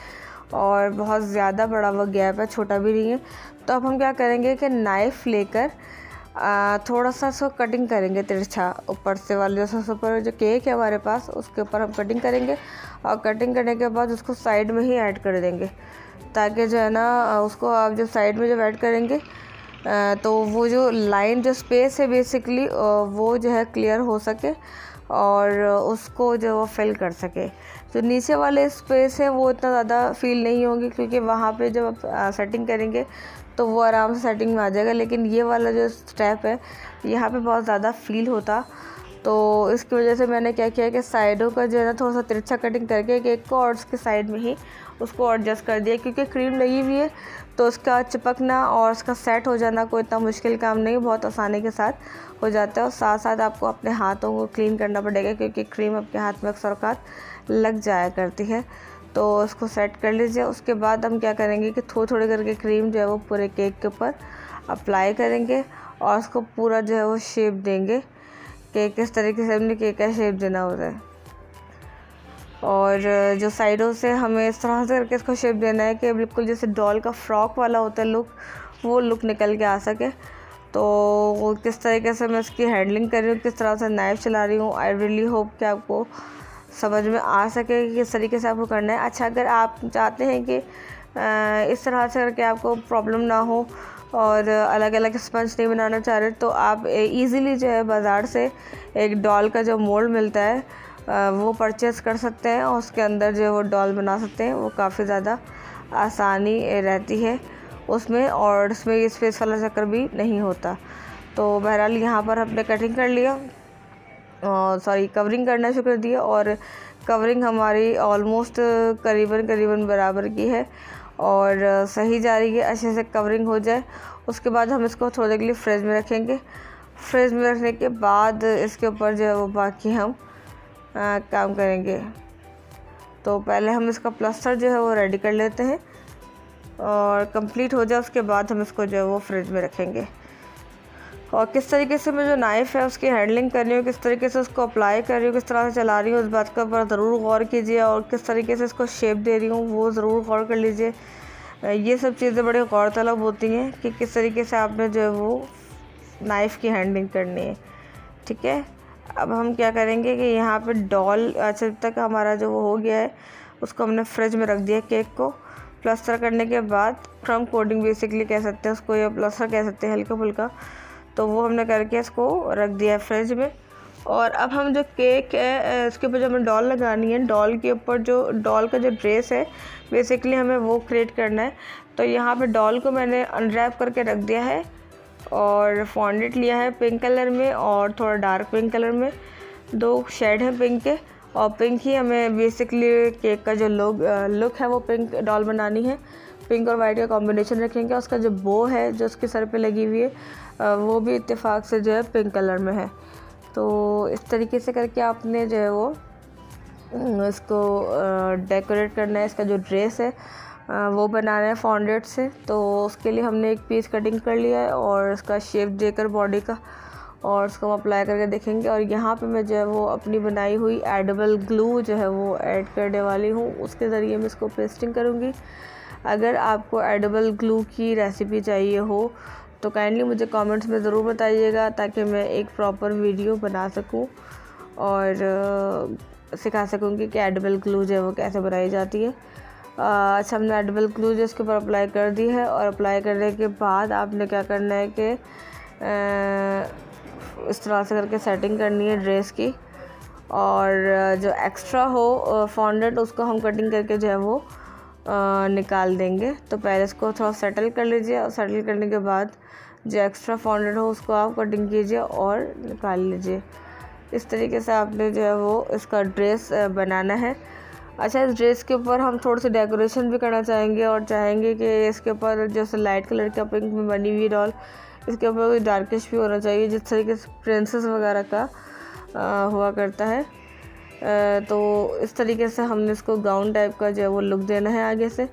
और बहुत ज़्यादा बड़ा वो गैप है, छोटा भी नहीं है। तो अब हम क्या करेंगे कि नाइफ़ लेकर थोड़ा सा इसको कटिंग करेंगे तिरछा, ऊपर से वाले जो सबसे ऊपर जो केक है हमारे पास उसके ऊपर हम कटिंग करेंगे। और कटिंग करने के बाद उसको साइड में ही ऐड कर देंगे, ताकि जो है ना उसको आप जब साइड में जब ऐड करेंगे तो वो जो लाइन जो स्पेस है बेसिकली वो जो है क्लियर हो सके और उसको जो वो फिल कर सके। जो नीचे वाले स्पेस है वो इतना ज़्यादा फील नहीं होगी, क्योंकि वहाँ पे जब आप सेटिंग करेंगे तो वो आराम से सेटिंग में आ जाएगा। लेकिन ये वाला जो स्टेप है यहाँ पे बहुत ज़्यादा फील होता, तो इसकी वजह से मैंने क्या किया कि साइडों का जो है ना थोड़ा सा तिरछा कटिंग करके केक को और उसके साइड में ही उसको एडजस्ट कर दिया। क्योंकि क्रीम लगी हुई है तो उसका चिपकना और उसका सेट हो जाना कोई इतना मुश्किल काम नहीं, बहुत आसानी के साथ हो जाता है। और साथ साथ आपको अपने हाथों को क्लीन करना पड़ेगा, क्योंकि क्रीम आपके हाथ में अक्सर औक़ात लग जाया करती है। तो उसको सेट कर लीजिए। उसके बाद हम क्या करेंगे कि थोड़ी थोड़ी करके क्रीम जो है वो पूरे केक के ऊपर अप्लाई करेंगे और उसको पूरा जो है वो शेप देंगे कि किस तरीके से हमने केक का शेप देना होता है। और जो साइडों से हमें इस तरह से करके इसको शेप देना है कि बिल्कुल जैसे डॉल का फ्रॉक वाला होता है लुक, वो लुक निकल के आ सके। तो वो किस तरीके से मैं इसकी हैंडलिंग कर रही हूँ, किस तरह से नाइफ़ चला रही हूँ, आई रियली होप कि आपको समझ में आ सके कि किस तरीके से आपको करना है। अच्छा, अगर आप चाहते हैं कि इस तरह से करके आपको प्रॉब्लम ना हो और अलग अलग स्पंज नहीं बनाना चाह रहे, तो आप इजीली जो है बाज़ार से एक डॉल का जो मोल्ड मिलता है वो परचेज़ कर सकते हैं और उसके अंदर जो है वो डॉल बना सकते हैं। वो काफ़ी ज़्यादा आसानी रहती है उसमें, और उसमें ये स्पेस वाला चक्कर भी नहीं होता। तो बहरहाल यहाँ पर हमने कटिंग कर लिया, कवरिंग करना शुरू कर दिया, और कवरिंग हमारी ऑलमोस्ट करीबन बराबर की है और सही जा रही है। अच्छे से कवरिंग हो जाए उसके बाद हम इसको थोड़ी देर के लिए फ्रिज में रखेंगे। फ्रिज में रखने के बाद इसके ऊपर जो है वो बाकी हम काम करेंगे। तो पहले हम इसका प्लास्टर जो है वो रेडी कर लेते हैं और कंप्लीट हो जाए उसके बाद हम इसको जो है वो फ्रिज में रखेंगे। और किस तरीके से मैं जो नाइफ़ है उसकी हैंडलिंग कर रही हूँ, किस तरीके से उसको अप्लाई कर रही हूँ, किस तरह से चला रही हूँ, उस बात का ऊपर ज़रूर गौर कीजिए। और किस तरीके से इसको शेप दे रही हूँ वो ज़रूर गौर कर लीजिए। ये सब चीज़ें बड़े गौरतलब होती हैं कि किस तरीके से आपने जो है वो नाइफ़ की हैंडलिंग करनी है। ठीक है, अब हम क्या करेंगे कि यहाँ पे डॉल अच्छा तक हमारा जो वो हो गया है उसको हमने फ्रिज में रख दिया। केक को प्लास्टर करने के बाद क्रम कोटिंग बेसिकली कह सकते हैं उसको, या प्लास्टर कह सकते हैं हल्का फुल्का, तो वो हमने करके इसको रख दिया है फ्रिज में। और अब हम जो केक है इसके ऊपर जो हमें डॉल लगानी है, डॉल के ऊपर जो डॉल का जो ड्रेस है बेसिकली हमें वो क्रिएट करना है। तो यहाँ पे डॉल को मैंने अनरैप करके रख दिया है और फॉन्डेंट लिया है पिंक कलर में और थोड़ा डार्क पिंक कलर में, दो शेड हैं पिंक के। और पिंक ही हमें बेसिकली केक का जो लुक है वो पिंक डॉल बनानी है। पिंक और वाइट का कॉम्बिनेशन रखेंगे। उसका जो बो है जो उसके सर पे लगी हुई है वो भी इत्तेफाक से जो है पिंक कलर में है। तो इस तरीके से करके आपने जो है वो इसको डेकोरेट करना है। इसका जो ड्रेस है वो बनाना है फॉन्डेंट से। तो उसके लिए हमने एक पीस कटिंग कर लिया है और इसका शेप देकर बॉडी का, और उसको हम अप्लाई करके देखेंगे। और यहाँ पे मैं जो है वो अपनी बनाई हुई एडिबल ग्लू जो है वो ऐड करने वाली हूँ, उसके ज़रिए मैं इसको पेस्टिंग करूँगी। अगर आपको एडिबल ग्लू की रेसिपी चाहिए हो तो काइंडली मुझे कमेंट्स में ज़रूर बताइएगा ताकि मैं एक प्रॉपर वीडियो बना सकूं और सिखा सकूंगी कि एडिबल ग्लू जो है वो कैसे बनाई जाती है। अच्छा, हमने एडिबल ग्लू जो इसके ऊपर अप्लाई कर दी है और अप्लाई करने के बाद आपने क्या करना है कि इस तरह से करके सेटिंग करनी है ड्रेस की, और जो एक्स्ट्रा हो फॉन्डेंट उसको हम कटिंग करके जो है वो निकाल देंगे। तो पहले इसको थोड़ा सेटल कर लीजिए और सेटल करने के बाद जो एक्स्ट्रा फॉन्डेंट हो उसको आप कटिंग कीजिए और निकाल लीजिए। इस तरीके से आपने जो है वो इसका ड्रेस बनाना है। अच्छा, इस ड्रेस के ऊपर हम थोड़ी सी डेकोरेशन भी करना चाहेंगे और चाहेंगे कि इसके ऊपर जैसे लाइट कलर का पिंक में बनी हुई डॉल, इसके ऊपर कोई डार्किश भी होना चाहिए जिस तरीके से प्रिंसेस वगैरह का हुआ करता है। तो इस तरीके से हमने इसको गाउन टाइप का जो है वो लुक देना है आगे से,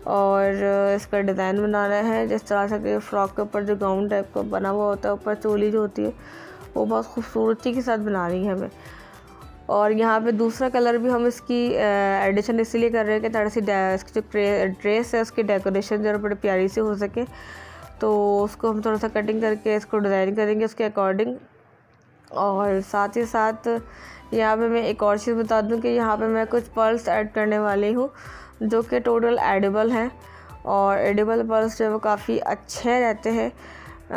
और इसका डिज़ाइन बनाना है जिस तरह से कि फ्रॉक के ऊपर जो गाउन टाइप का बना हुआ होता है, ऊपर चोली जो होती है वो बहुत खूबसूरती के साथ बना रही है हमें। और यहाँ पे दूसरा कलर भी हम इसकी एडिशन इसीलिए कर रहे हैं कि थोड़ी सी इसकी जो ड्रेस है उसकी डेकोरेशन जो बड़ी प्यारी सी हो सके। तो उसको हम थोड़ा सा कटिंग करके इसको डिज़ाइन करेंगे उसके अकॉर्डिंग। और साथ ही साथ यहाँ पे मैं एक और चीज़ बता दूँ कि यहाँ पे मैं कुछ पर्ल्स ऐड करने वाली हूँ जो कि टोटल एडिबल हैं, और एडिबल पर्ल्स जो है वो काफ़ी अच्छे रहते हैं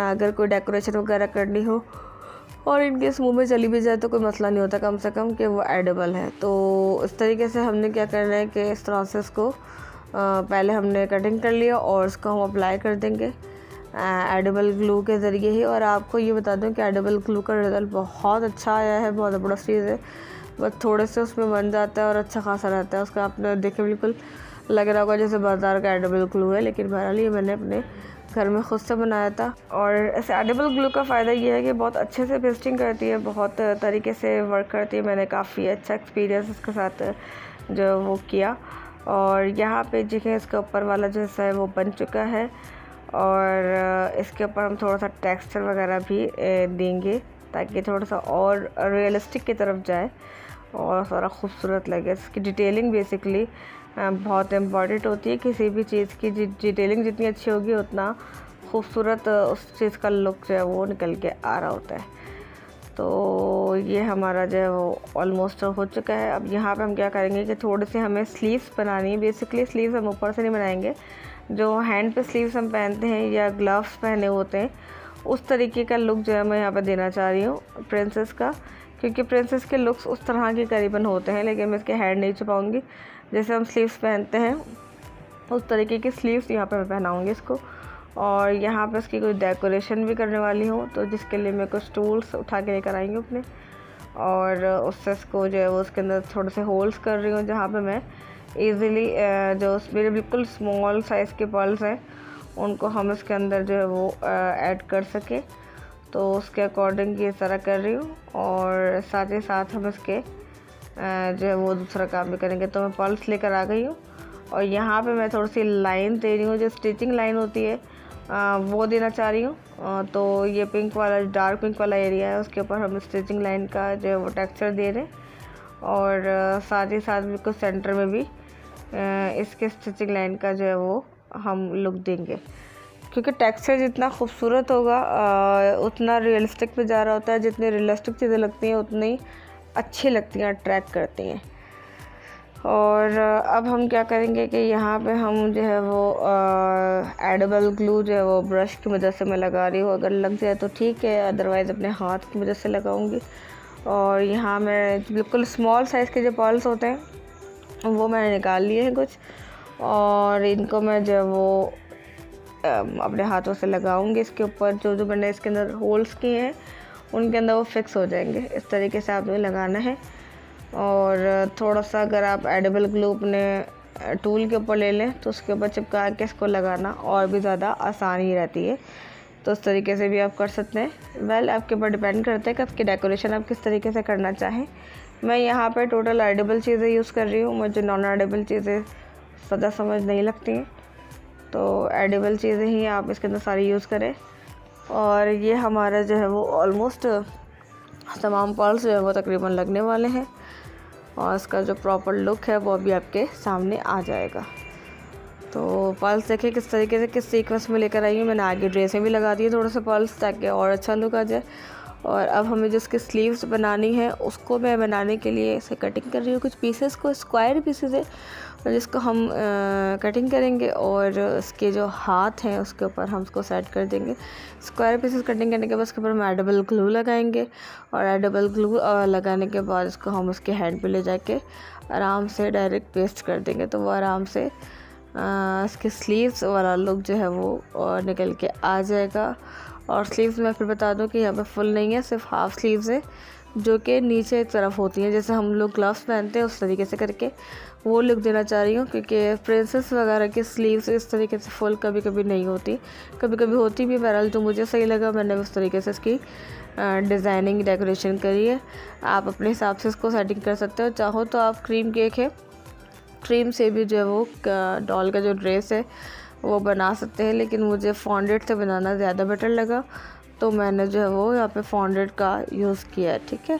अगर कोई डेकोरेशन वगैरह करनी हो, और इनके मुंह में चली भी जाए तो कोई मसला नहीं होता, कम से कम कि वो एडिबल है। तो इस तरीके से हमने क्या करना है कि इस तरह से इसको पहले हमने कटिंग कर लिया और इसको हम अप्लाई कर देंगे एडिबल ग्लू के ज़रिए ही। और आपको ये बता दूं कि एडिबल ग्लू का रिज़ल्ट बहुत अच्छा आया है, बहुत बड़ा चीज़ है, बस थोड़े से उसमें बन जाता है और अच्छा खासा रहता है उसका। आपने देखे बिल्कुल लग रहा होगा जैसे बाज़ार का एडिबल ग्लू है, लेकिन बहरहाल ये मैंने अपने घर में ख़ुद से बनाया था। और ऐसे एडिबल ग्लू का फ़ायदा ये है कि बहुत अच्छे से पेस्टिंग करती है, बहुत तरीके से वर्क करती है। मैंने काफ़ी अच्छा एक्सपीरियंस इसके साथ जो वो किया। और यहाँ पे देखिए इसका ऊपर वाला जो हिस्सा है वो बन चुका है, और इसके ऊपर हम थोड़ा सा टेक्सचर वगैरह भी देंगे ताकि थोड़ा सा और रियलिस्टिक की तरफ जाए और सारा खूबसूरत लगे। इसकी डिटेलिंग बेसिकली बहुत इम्पॉर्टेंट होती है। किसी भी चीज़ की डिटेलिंग जितनी अच्छी होगी उतना खूबसूरत उस चीज़ का लुक जो है वो निकल के आ रहा होता है। तो ये हमारा जो है वो ऑलमोस्ट हो चुका है। अब यहाँ पे हम क्या करेंगे कि थोड़ी सी हमें स्लीव्स बनानी है। बेसिकली स्लीव्स हम ऊपर से नहीं बनाएंगे, जो हैंड पे स्लीव्स हम पहनते हैं या ग्लव्स पहने होते हैं उस तरीके का लुक जो है मैं यहाँ पे देना चाह रही हूँ प्रिंसेस का, क्योंकि प्रिंसेस के लुक्स उस तरह के करीबन होते हैं। लेकिन मैं इसके हैंड नहीं छुपाऊँगी, जैसे हम स्लीव्स पहनते हैं उस तरीके की स्लीव्स यहाँ पे मैं पहनाऊँगी इसको। और यहाँ पे इसकी कोई डेकोरेशन भी करने वाली हूँ, तो जिसके लिए मैं कुछ टूल्स उठा के लेकर आएंगे अपने, और उससे इसको जो है वो उसके अंदर थोड़े से होल्स कर रही हूँ जहाँ पे मैं ईज़िली जो मेरे बिल्कुल स्मॉल साइज़ के पर्ल्स हैं उनको हम इसके अंदर जो है वो ऐड कर सकें। तो उसके अकॉर्डिंग ये सारा कर रही हूँ, और साथ ही साथ हम इसके जो है वो दूसरा काम भी करेंगे। तो मैं पर्ल्स लेकर आ गई हूँ, और यहाँ पे मैं थोड़ी सी लाइन दे रही हूँ, जो स्टिचिंग लाइन होती है वो देना चाह रही हूँ। तो ये पिंक वाला डार्क पिंक वाला एरिया है उसके ऊपर हम स्टिचिंग लाइन का जो है वो टेक्सचर दे रहे हैं, और साथ ही साथ बिल्कुल सेंटर में भी इसके स्टिचिंग लाइन का जो है वो हम लुक देंगे। क्योंकि टेक्सचर जितना खूबसूरत होगा उतना रियलिस्टिक पे जा रहा होता है। जितनी रियलिस्टिक चीज़ें लगती हैं उतनी ही अच्छी लगती हैं, अट्रैक्ट करती हैं। और अब हम क्या करेंगे कि यहाँ पे हम जो है वो एडिबल ग्लू जो है वो ब्रश की मदद से मैं लगा रही हूँ। अगर लग जाए तो ठीक है, अदरवाइज़ अपने हाथ की मदद से लगाऊंगी। और यहाँ मैं बिल्कुल स्मॉल साइज़ के जो पर्ल्स होते हैं वो मैंने निकाल लिए हैं कुछ, और इनको मैं जो है वो अपने हाथों से लगाऊंगी। इसके ऊपर जो जो मैंने इसके अंदर होल्स किए हैं उनके अंदर वो फिक्स हो जाएंगे। इस तरीके से आपने लगाना है। और थोड़ा सा अगर आप एडिबल ग्लू अपने टूल के ऊपर ले लें तो उसके ऊपर चिपका के इसको लगाना और भी ज़्यादा आसानी रहती है। तो उस तरीके से भी आप कर सकते हैं। वेल, आपके ऊपर डिपेंड करता है कि आपकी डेकोरेशन आप किस तरीके से करना चाहें। मैं यहाँ पर टोटल एडिबल चीज़ें यूज़ कर रही हूँ, मुझे नॉन एडिबल चीज़ें ज़्यादा समझ नहीं लगती हैं, तो एडिबल चीज़ें ही आप इसके अंदर सारी यूज़ करें। और ये हमारा जो है वो ऑलमोस्ट तमाम पर्ल्स जो है वो तकरीबन लगने वाले हैं, और इसका जो प्रॉपर लुक है वो अभी आपके सामने आ जाएगा। तो पल्स देखिए किस तरीके से किस सीक्वेंस में लेकर आई हूँ। मैंने आगे ड्रेस में भी लगा दिए थोड़ा सा पल्स ताकि और अच्छा लुक आ जाए। और अब हमें जो इसकी स्लीव्स बनानी है उसको मैं बनाने के लिए इसे कटिंग कर रही हूँ। कुछ पीसेस को स्क्वायर पीसेस है जिसको हम कटिंग करेंगे और इसके जो हाथ हैं उसके ऊपर हम उसको सेट कर देंगे। स्क्वायर पीसेस कटिंग करने के बाद उसके ऊपर हम एडिबल ग्लू लगाएंगे और एडिबल ग्लू लगाने के बाद इसको हम उसके हैंड पे ले जाके आराम से डायरेक्ट पेस्ट कर देंगे। तो वो आराम से इसके स्लीव्स वाला लुक जो है वो निकल के आ जाएगा। और स्लीव्स मैं फिर बता दूं कि यहाँ पे फुल नहीं है, सिर्फ हाफ स्लीव्स है जो कि नीचे एक तरफ होती हैं, जैसे हम लोग ग्लव्स पहनते हैं उस तरीके से करके वो लुक देना चाह रही हूँ। क्योंकि प्रिंसेस वगैरह की स्लीव्स इस तरीके से फुल कभी कभी नहीं होती, कभी कभी होती भी। बहरहाल जो मुझे सही लगा मैंने उस तरीके से इसकी डिज़ाइनिंग डेकोरेशन करी है। आप अपने हिसाब से इसको सेटिंग कर सकते हो। चाहो तो आप क्रीम केक है, क्रीम से भी जो है वो डॉल का जो ड्रेस है वो बना सकते हैं, लेकिन मुझे फॉन्डेड से बनाना ज़्यादा बेटर लगा तो मैंने जो है वो यहाँ पे फॉन्डेड का यूज़ किया है। ठीक है,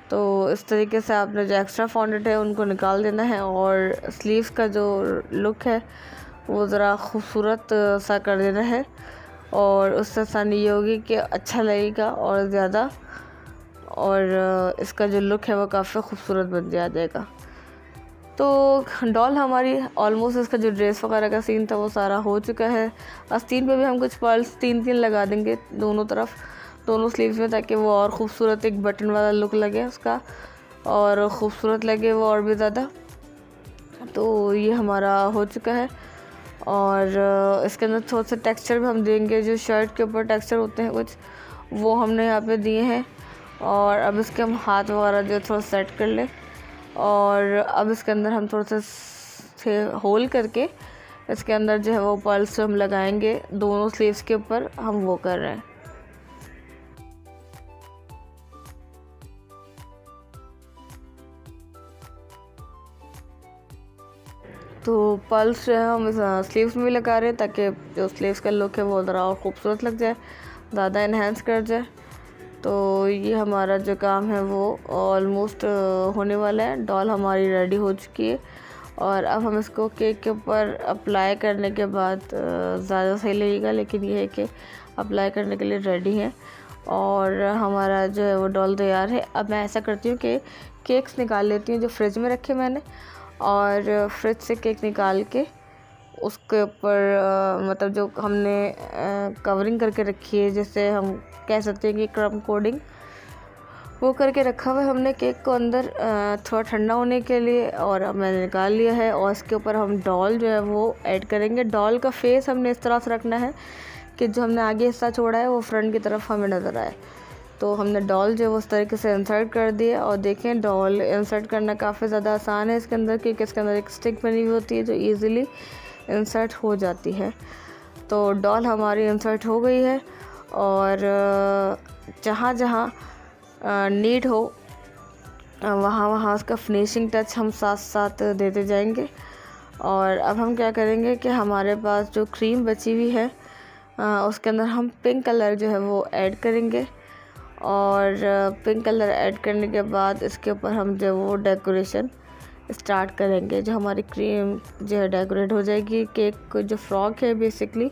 तो इस तरीके से आपने जो एक्स्ट्रा फॉन्डेड है उनको निकाल देना है और स्लीव्स का जो लुक है वो ज़रा खूबसूरत सा कर देना है। और उससे आसानी ये होगी कि अच्छा लगेगा और ज़्यादा, और इसका जो लुक है वो काफ़ी खूबसूरत बन जाएगा। तो डॉल हमारी ऑलमोस्ट, इसका जो ड्रेस वगैरह का सीन था वो सारा हो चुका है। आस्तीन पे भी हम कुछ पर्ल्स 3 लगा देंगे दोनों तरफ, दोनों स्लीव्स में, ताकि वो और ख़ूबसूरत एक बटन वाला लुक लगे उसका और ख़ूबसूरत लगे वो और भी ज़्यादा। तो ये हमारा हो चुका है। और इसके अंदर थोड़ा सा टेक्सचर भी हम देंगे, जो शर्ट के ऊपर टेक्सचर होते हैं कुछ वो हमने यहाँ पे दिए हैं। और अब इसके हम हाथ वगैरह जो थोड़ा सेट कर लें और अब इसके अंदर हम थोड़ा सा होल करके इसके अंदर जो है वो पर्ल्स हम लगाएंगे दोनों स्लीव्स के ऊपर, हम वो कर रहे हैं। तो पर्ल्स जो है हम स्लीव्स में भी लगा रहे हैं ताकि जो स्लीव्स का लुक है वो ज़रा और ख़ूबसूरत लग जाए, ज़्यादा इन्हेंस कर जाए। तो ये हमारा जो काम है वो ऑलमोस्ट होने वाला है। डॉल हमारी रेडी हो चुकी है और अब हम इसको केक के ऊपर अप्लाई करने के बाद ज़्यादा सही लगेगा, लेकिन ये है कि अप्लाई करने के लिए रेडी है और हमारा जो है वो डॉल तैयार है। अब मैं ऐसा करती हूँ कि केक्स निकाल लेती हूँ जो फ्रिज में रखे मैंने, और फ्रिज से केक निकाल के उसके ऊपर मतलब जो हमने कवरिंग करके रखी है, जैसे हम कह सकते हैं कि क्रम कोडिंग वो करके रखा हुआ है हमने केक को अंदर थोड़ा ठंडा होने के लिए, और अब मैंने निकाल लिया है। और इसके ऊपर हम डॉल जो है वो ऐड करेंगे। डॉल का फेस हमने इस तरह से रखना है कि जो हमने आगे हिस्सा छोड़ा है वो फ्रंट की तरफ हमें नज़र आए। तो हमने डॉल जो है वो उस तरीके से इंसर्ट कर दिया। और देखें डॉल इंसर्ट करना काफ़ी ज़्यादा आसान है इसके अंदर, क्योंकि इसके अंदर एक स्टिक बनी हुई होती है जो ईज़िली इंसर्ट हो जाती है। तो डॉल हमारी इंसर्ट हो गई है और जहाँ जहाँ नीड हो वहाँ वहाँ उसका फिनिशिंग टच हम साथ साथ देते जाएंगे। और अब हम क्या करेंगे कि हमारे पास जो क्रीम बची हुई है उसके अंदर हम पिंक कलर जो है वो ऐड करेंगे। और पिंक कलर ऐड करने के बाद इसके ऊपर हम जो वो डेकोरेशन स्टार्ट करेंगे। जो हमारी क्रीम जो है डेकोरेट हो जाएगी। केक को जो फ्रॉक है बेसिकली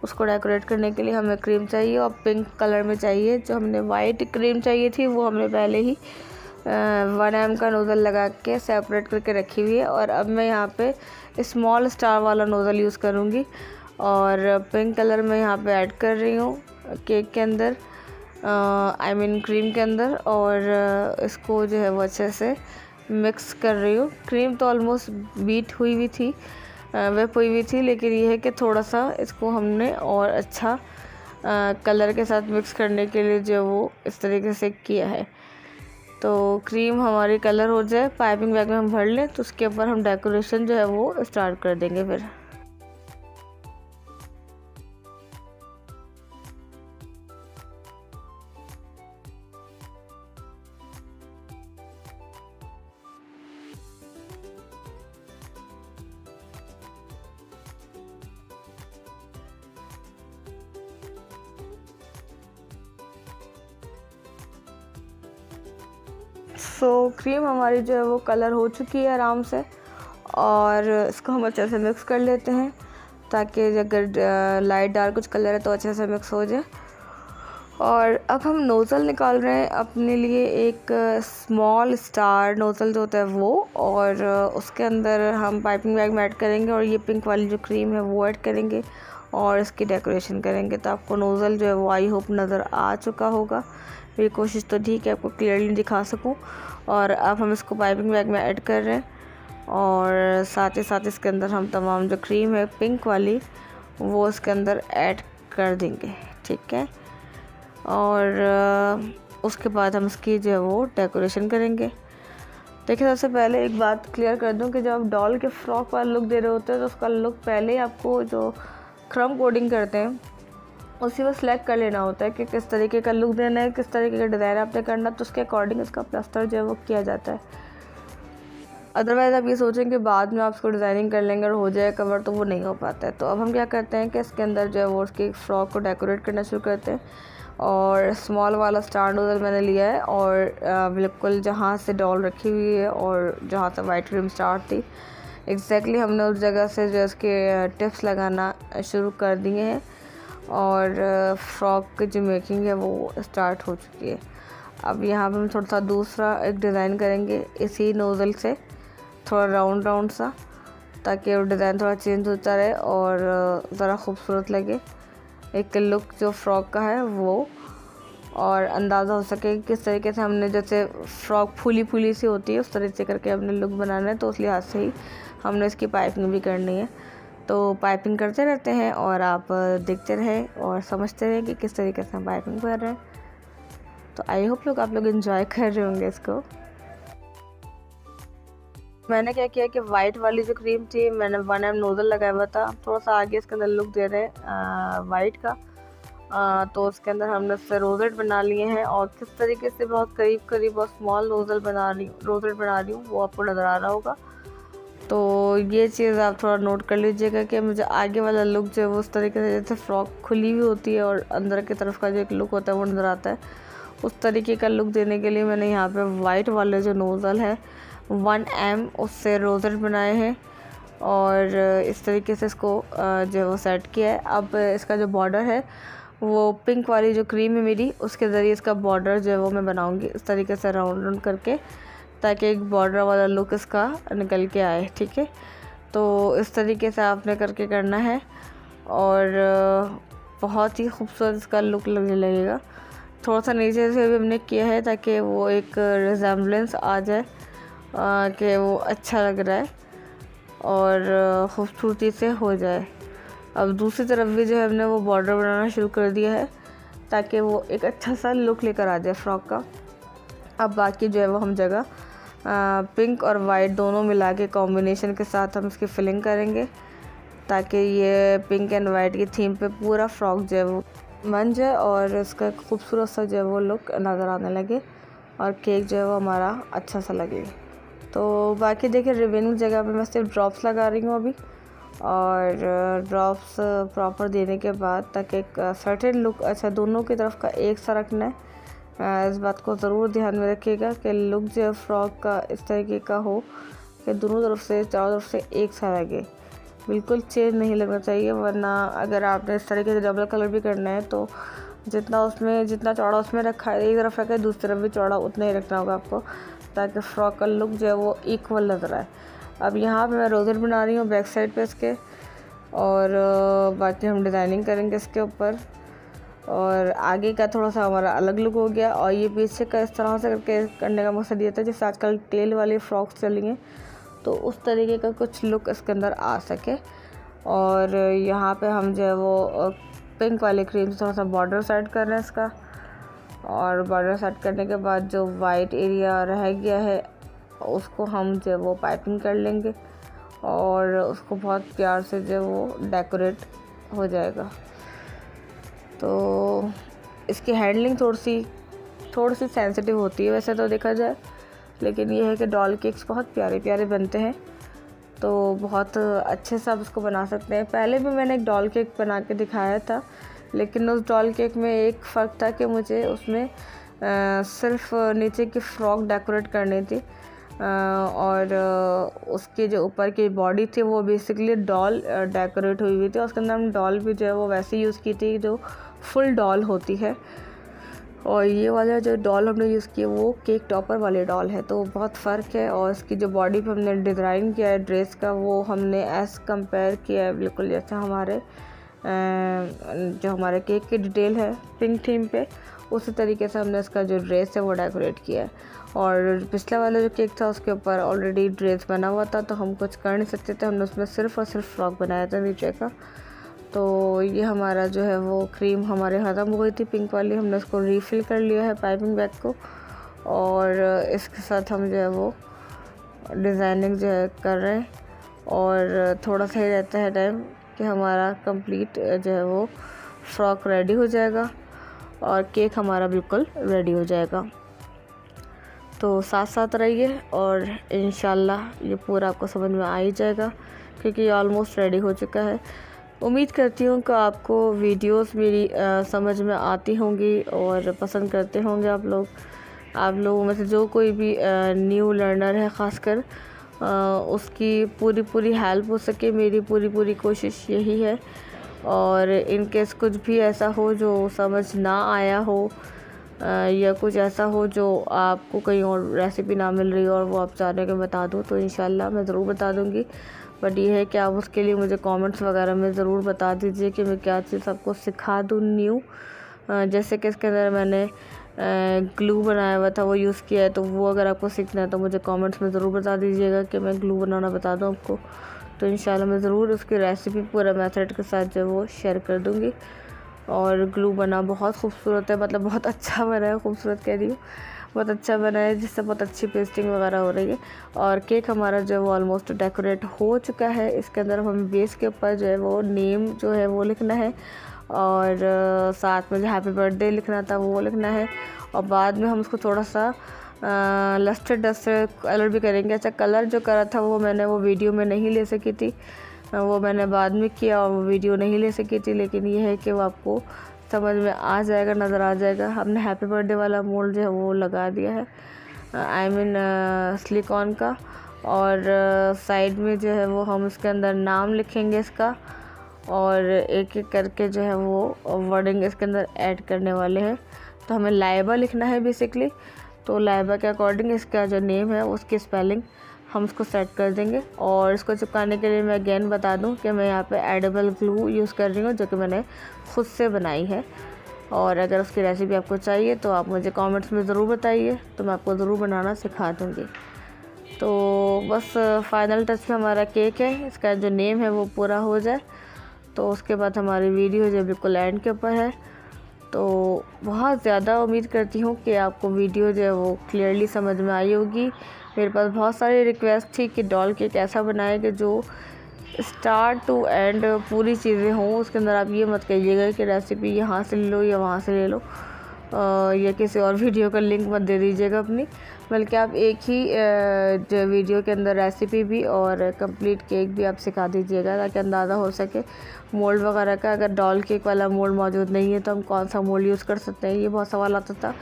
उसको डेकोरेट करने के लिए हमें क्रीम चाहिए और पिंक कलर में चाहिए। जो हमने वाइट क्रीम चाहिए थी वो हमने पहले ही 1 mm का नोज़ल लगा के सेपरेट करके रखी हुई है। और अब मैं यहाँ पे स्मॉल स्टार वाला नोज़ल यूज़ करूँगी और पिंक कलर में यहाँ पे ऐड कर रही हूँ केक के अंदर, आई मीन क्रीम के अंदर। और इसको जो है वो अच्छे से मिक्स कर रही हूँ। क्रीम तो ऑलमोस्ट बीट हुई हुई थी, वेप हुई हुई थी, लेकिन ये है कि थोड़ा सा इसको हमने और अच्छा कलर के साथ मिक्स करने के लिए जो वो इस तरीके से किया है। तो क्रीम हमारी कलर हो जाए, पाइपिंग बैग में हम भर लें, तो उसके ऊपर हम डेकोरेशन जो है वो स्टार्ट कर देंगे फिर। क्रीम हमारी जो है वो कलर हो चुकी है आराम से, और इसको हम अच्छे से मिक्स कर लेते हैं। ताकि अगर लाइट डार्क कुछ कलर है तो अच्छे से मिक्स हो जाए। और अब हम नोज़ल निकाल रहे हैं अपने लिए, एक स्मॉल स्टार नोज़ल जो होता है वो, और उसके अंदर हम पाइपिंग बैग में ऐड करेंगे और ये पिंक वाली जो क्रीम है वो ऐड करेंगे और इसकी डेकोरेशन करेंगे। तो आपको नोज़ल जो है वो आई होप नज़र आ चुका होगा। मेरी कोशिश तो ठीक है आपको क्लियरली दिखा सकूं। और अब हम इसको पाइपिंग बैग में ऐड कर रहे हैं और साथ ही साथ इसके अंदर हम तमाम जो क्रीम है पिंक वाली वो इसके अंदर ऐड कर देंगे, ठीक है। और उसके बाद हम इसकी जो है वो डेकोरेशन करेंगे। देखिए, सबसे पहले एक बात क्लियर कर दूं कि जब आप डॉल के फ्रॉक वाला लुक दे रहे होते हैं तो उसका लुक पहले ही आपको जो क्रम कोडिंग करते हैं उसी में सेलेक्ट कर लेना होता है कि किस तरीके का लुक देना है, किस तरीके का डिज़ाइन आपने करना, तो उसके अकॉर्डिंग इसका प्लास्टर जो है वो किया जाता है। अदरवाइज़ आप ये सोचें कि बाद में आप उसको डिज़ाइनिंग कर लेंगे और हो जाए कवर, तो वो नहीं हो पाता है। तो अब हम क्या करते हैं कि इसके अंदर जो है वो उसकी फ्रॉक को डेकोरेट करना शुरू करते हैं। और स्मॉल वाला स्टार नोज़ल मैंने लिया है और बिल्कुल जहाँ से डॉल रखी हुई है और जहाँ से वाइट क्रीम स्टार्ट थी एग्जैक्टली हमने उस जगह से जो इसके टिप्स लगाना शुरू कर दिए हैं और फ्रॉक की जो मेकिंग है वो स्टार्ट हो चुकी है। अब यहाँ पे हम थोड़ा सा दूसरा एक डिज़ाइन करेंगे इसी नोज़ल से, थोड़ा राउंड सा, ताकि वो डिज़ाइन थोड़ा चेंज होता रहे और ज़रा खूबसूरत लगे एक लुक जो फ्रॉक का है वो, और अंदाज़ा हो सके कि किस तरीके से हमने, जैसे फ्रॉक फूली सी होती है उस तरीके से करके हमने लुक बनाना है। तो उस लिहाज से ही हमने इसकी पाइपिंग भी करनी है। तो पाइपिंग करते रहते हैं और आप देखते रहें और समझते रहें कि किस तरीके से हम पाइपिंग कर रहे हैं। तो आई होप आप लोग एंजॉय कर रहे होंगे इसको। मैंने क्या किया कि वाइट वाली जो क्रीम थी मैंने 1M नोज़ल लगाया हुआ था, थोड़ा सा आगे इसके अंदर लुक दे रहे हैं वाइट का। तो उसके अंदर हमने उससे रोजेट बना लिए हैं और किस तरीके से बहुत करीब बहुत स्मॉल रोजेट बना रही हूँ वो आपको नज़र आ रहा होगा। तो ये चीज़ आप थोड़ा नोट कर लीजिएगा कि मुझे आगे वाला लुक जो है वो उस तरीके से, जैसे फ्रॉक खुली हुई होती है और अंदर की तरफ का जो एक लुक होता है वो नज़र आता है, उस तरीके का लुक देने के लिए मैंने यहाँ पे वाइट वाले जो नोज़ल है 1M उससे रोजेट बनाए हैं और इस तरीके से इसको जो है वो सेट किया है। अब इसका जो बॉर्डर है वो पिंक वाली जो क्रीम है मेरी, उसके ज़रिए इसका बॉर्डर जो है वो मैं बनाऊंगी इस तरीके से राउंड करके, ताकि एक बॉर्डर वाला लुक इसका निकल के आए, ठीक है। तो इस तरीके से आपने करके करना है और बहुत ही खूबसूरत इसका लुक लगने लगेगा। थोड़ा सा नीचे से भी हमने किया है ताकि वो एक रिजेम्बलेंस आ जाए कि वो अच्छा लग रहा है और ख़ूबसूरती से हो जाए। अब दूसरी तरफ भी जो है हमने वो बॉर्डर बनाना शुरू कर दिया है ताकि वो एक अच्छा सा लुक लेकर आ जाए फ्रॉक का। अब बाकी जो है वो हम जगह पिंक और वाइट दोनों मिला के कॉम्बिनेशन के साथ हम इसकी फिलिंग करेंगे ताकि ये पिंक एंड वाइट की थीम पे पूरा फ्रॉक जो है वो बन जाए और इसका खूबसूरत सा जो है वो लुक नज़र आने लगे और केक जो है वो हमारा अच्छा सा लगे। तो बाकी देखिए रिमेनिंग जगह पे मैं सिर्फ ड्रॉप्स लगा रही हूँ अभी, और ड्रॉप्स प्रॉपर देने के बाद ताकि एक सर्टेन लुक अच्छा दोनों की तरफ का एक सा रखना है। इस बात को ज़रूर ध्यान में रखिएगा कि लुक जो है फ्रॉक का इस तरीके का हो कि दोनों तरफ से, चारों तरफ से एक सा लगे, बिल्कुल चेंज नहीं लगना चाहिए। वरना अगर आपने इस तरीके से डबल कलर भी करना है तो जितना चौड़ा उसमें रखा है एक तरफ रखा है दूसरी तरफ भी चौड़ा उतना ही रखना होगा आपको, ताकि फ्रॉक का लुक जो है वो इक्वल नज़र आए। अब यहाँ पे मैं रोजेट बना रही हूँ बैक साइड पे इसके, और बाकी हम डिज़ाइनिंग करेंगे इसके ऊपर। और आगे का थोड़ा सा हमारा अलग लुक हो गया और ये पीछे का इस तरह से करके करने का मकसद ये था जैसे आजकल टेल वाली फ्रॉक्स चली हैं तो उस तरीके का कुछ लुक इसके अंदर आ सके। और यहाँ पे हम जो है वो पिंक वाली क्रीम से थोड़ा सा बॉर्डर सेट कर रहे हैं इसका, और बॉर्डर सेट करने के बाद जो वाइट एरिया रह गया है उसको हम जो वो पाइपिंग कर लेंगे और उसको बहुत प्यार से जो वो डेकोरेट हो जाएगा। तो इसकी हैंडलिंग थोड़ी सी सेंसिटिव होती है वैसे तो देखा जाए, लेकिन ये है कि डॉल केक्स बहुत प्यारे बनते हैं तो बहुत अच्छे से आप इसको बना सकते हैं। पहले भी मैंने एक डॉल केक बना के दिखाया था, लेकिन उस डॉल केक में एक फ़र्क था कि मुझे उसमें सिर्फ नीचे की फ्रॉक डेकोरेट करनी थी, और उसके जो ऊपर की बॉडी थी वो बेसिकली डॉल डेकोरेट हुई हुई थी, और उसके अंदर हम डॉल भी जो है वो वैसे यूज़ की थी जो फुल डॉल होती है। और ये वाला जो डॉल हमने यूज़ किया वो केक टॉपर वाली डॉल है, तो बहुत फ़र्क है। और इसकी जो बॉडी पे हमने डिज़ाइन किया है ड्रेस का, वो हमने एज़ कंपेयर किया है बिल्कुल जैसे हमारे जो हमारे केक की डिटेल है पिंक थीम पे, उसी तरीके से हमने इसका जो ड्रेस है वो डेकोरेट किया है। और पिछला वाला जो केक था उसके ऊपर ऑलरेडी ड्रेस बना हुआ था, तो हम कुछ कर नहीं सकते थे, हमने उसमें सिर्फ़ और सिर्फ फ्रॉक बनाया था नीचे का। तो ये हमारा जो है वो क्रीम हमारे ख़त्म हो गई थी पिंक वाली, हमने उसको रीफ़िल कर लिया है पाइपिंग बैग को, और इसके साथ हम जो है वो डिज़ाइनिंग जो है कर रहे हैं। और थोड़ा सा ही रहता है टाइम कि हमारा कंप्लीट जो है वो फ्रॉक रेडी हो जाएगा और केक हमारा बिल्कुल रेडी हो जाएगा। तो साथ साथ रहिए और इंशाल्लाह ये पूरा आपको समझ में आ ही जाएगा, क्योंकि ये ऑलमोस्ट रेडी हो चुका है। उम्मीद करती हूँ कि आपको वीडियोस मेरी समझ में आती होंगी और पसंद करते होंगे आप लोगों में से जो कोई भी न्यू लर्नर है ख़ासकर, उसकी पूरी हेल्प हो सके, मेरी पूरी कोशिश यही है। और इन केस कुछ भी ऐसा हो जो समझ ना आया हो, या कुछ ऐसा हो जो आपको कहीं और रेसिपी ना मिल रही हो और वो आप चाह रहे हैं कि बता दूँ, तो इंशाल्लाह मैं ज़रूर बता दूँगी। बट ये है कि आप उसके लिए मुझे कमेंट्स वगैरह में ज़रूर बता दीजिए कि मैं क्या चीज़ आपको सिखा दूँ न्यू। जैसे कि इसके अंदर मैंने ग्लू बनाया हुआ था वो यूज़ किया है, तो वो अगर आपको सीखना है तो मुझे कमेंट्स में ज़रूर बता दीजिएगा कि मैं ग्लू बनाना बता दूँ आपको। तो इंशाल्लाह मैं ज़रूर उसकी रेसिपी पूरा मेथड के साथ जो वो शेयर कर दूँगी। और ग्लू बना बहुत खूबसूरत है, मतलब बहुत अच्छा बना है, खूबसूरत कह रही हूँ, बहुत अच्छा बना है, जिससे बहुत अच्छी पेस्टिंग वगैरह हो रही है। और केक हमारा जो है वो ऑलमोस्ट डेकोरेट हो चुका है। इसके अंदर हमें बेस के ऊपर जो है वो नेम जो है वो लिखना है, और साथ में जो हैप्पी बर्थडे लिखना था वो लिखना है। और बाद में हम उसको थोड़ा सा लस्टर डस्ट कलर भी करेंगे। अच्छा, कलर जो करा था वो मैंने वो वीडियो में नहीं ले सकी थी, वो मैंने बाद में किया और वो वीडियो नहीं ले सकी थी, लेकिन ये है कि वो आपको समझ में आ जाएगा, नज़र आ जाएगा। हमने हैप्पी बर्थडे वाला मोल्ड जो है वो लगा दिया है, आई मीन सिलिकॉन का। और साइड में जो है वो हम इसके अंदर नाम लिखेंगे इसका, और एक एक करके जो है वो वर्डिंग इसके अंदर ऐड करने वाले हैं। तो हमें लाइबा लिखना है बेसिकली, तो लाइबा के अकॉर्डिंग इसका जो नेम है उसकी स्पेलिंग हम उसको सेट कर देंगे। और इसको चिपकाने के लिए मैं अगेन बता दूं कि मैं यहाँ पे एडिबल ग्लू यूज़ कर रही हूँ, जो कि मैंने खुद से बनाई है। और अगर उसकी रेसिपी आपको चाहिए तो आप मुझे कमेंट्स में ज़रूर बताइए, तो मैं आपको ज़रूर बनाना सिखा दूँगी। तो बस फाइनल टच में हमारा केक है, इसका जो नेम है वो पूरा हो जाए तो उसके बाद हमारी वीडियो जो बिल्कुल एंड के ऊपर है। तो बहुत ज़्यादा उम्मीद करती हूँ कि आपको वीडियो जो है वो क्लियरली समझ में आई होगी। मेरे पास बहुत सारी रिक्वेस्ट थी कि डॉल केक ऐसा बनाए कि जो स्टार्ट टू एंड पूरी चीज़ें हों, उसके अंदर आप ये मत कहिएगा कि रेसिपी यहाँ से ले लो या वहाँ से ले लो, या किसी और वीडियो का लिंक मत दे दीजिएगा अपनी, बल्कि आप एक ही जो वीडियो के अंदर रेसिपी भी और कंप्लीट केक भी आप सिखा दीजिएगा, ताकि अंदाज़ा हो सके मोल्ड वगैरह का। अगर डॉल केक वाला मोल्ड मौजूद नहीं है तो हम कौन सा मोल्ड यूज़ कर सकते हैं, ये बहुत सवाल आता था।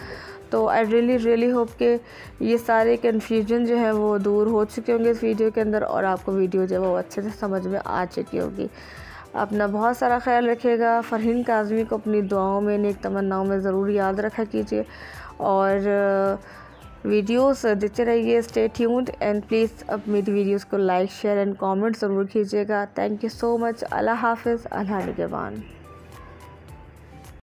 तो आई रियली होप कि ये सारे कन्फ्यूजन जो है वो दूर हो चुके होंगे इस वीडियो के अंदर, और आपको वीडियो जो है वो अच्छे से समझ में आ चुकी होगी। अपना बहुत सारा ख्याल रखिएगा। फ़रहीन काज़मी को अपनी दुआओं में, नेक तमन्नाओं में ज़रूर याद रखा कीजिए, और वीडियोस देखते रहिए। स्टे ट्यून्ड एंड प्लीज़ अब मेरी वीडियोस को लाइक, शेयर एंड कमेंट ज़रूर कीजिएगा। Thank you so much. अल्लाह हाफ़िज़। अल्लाह निगहबान।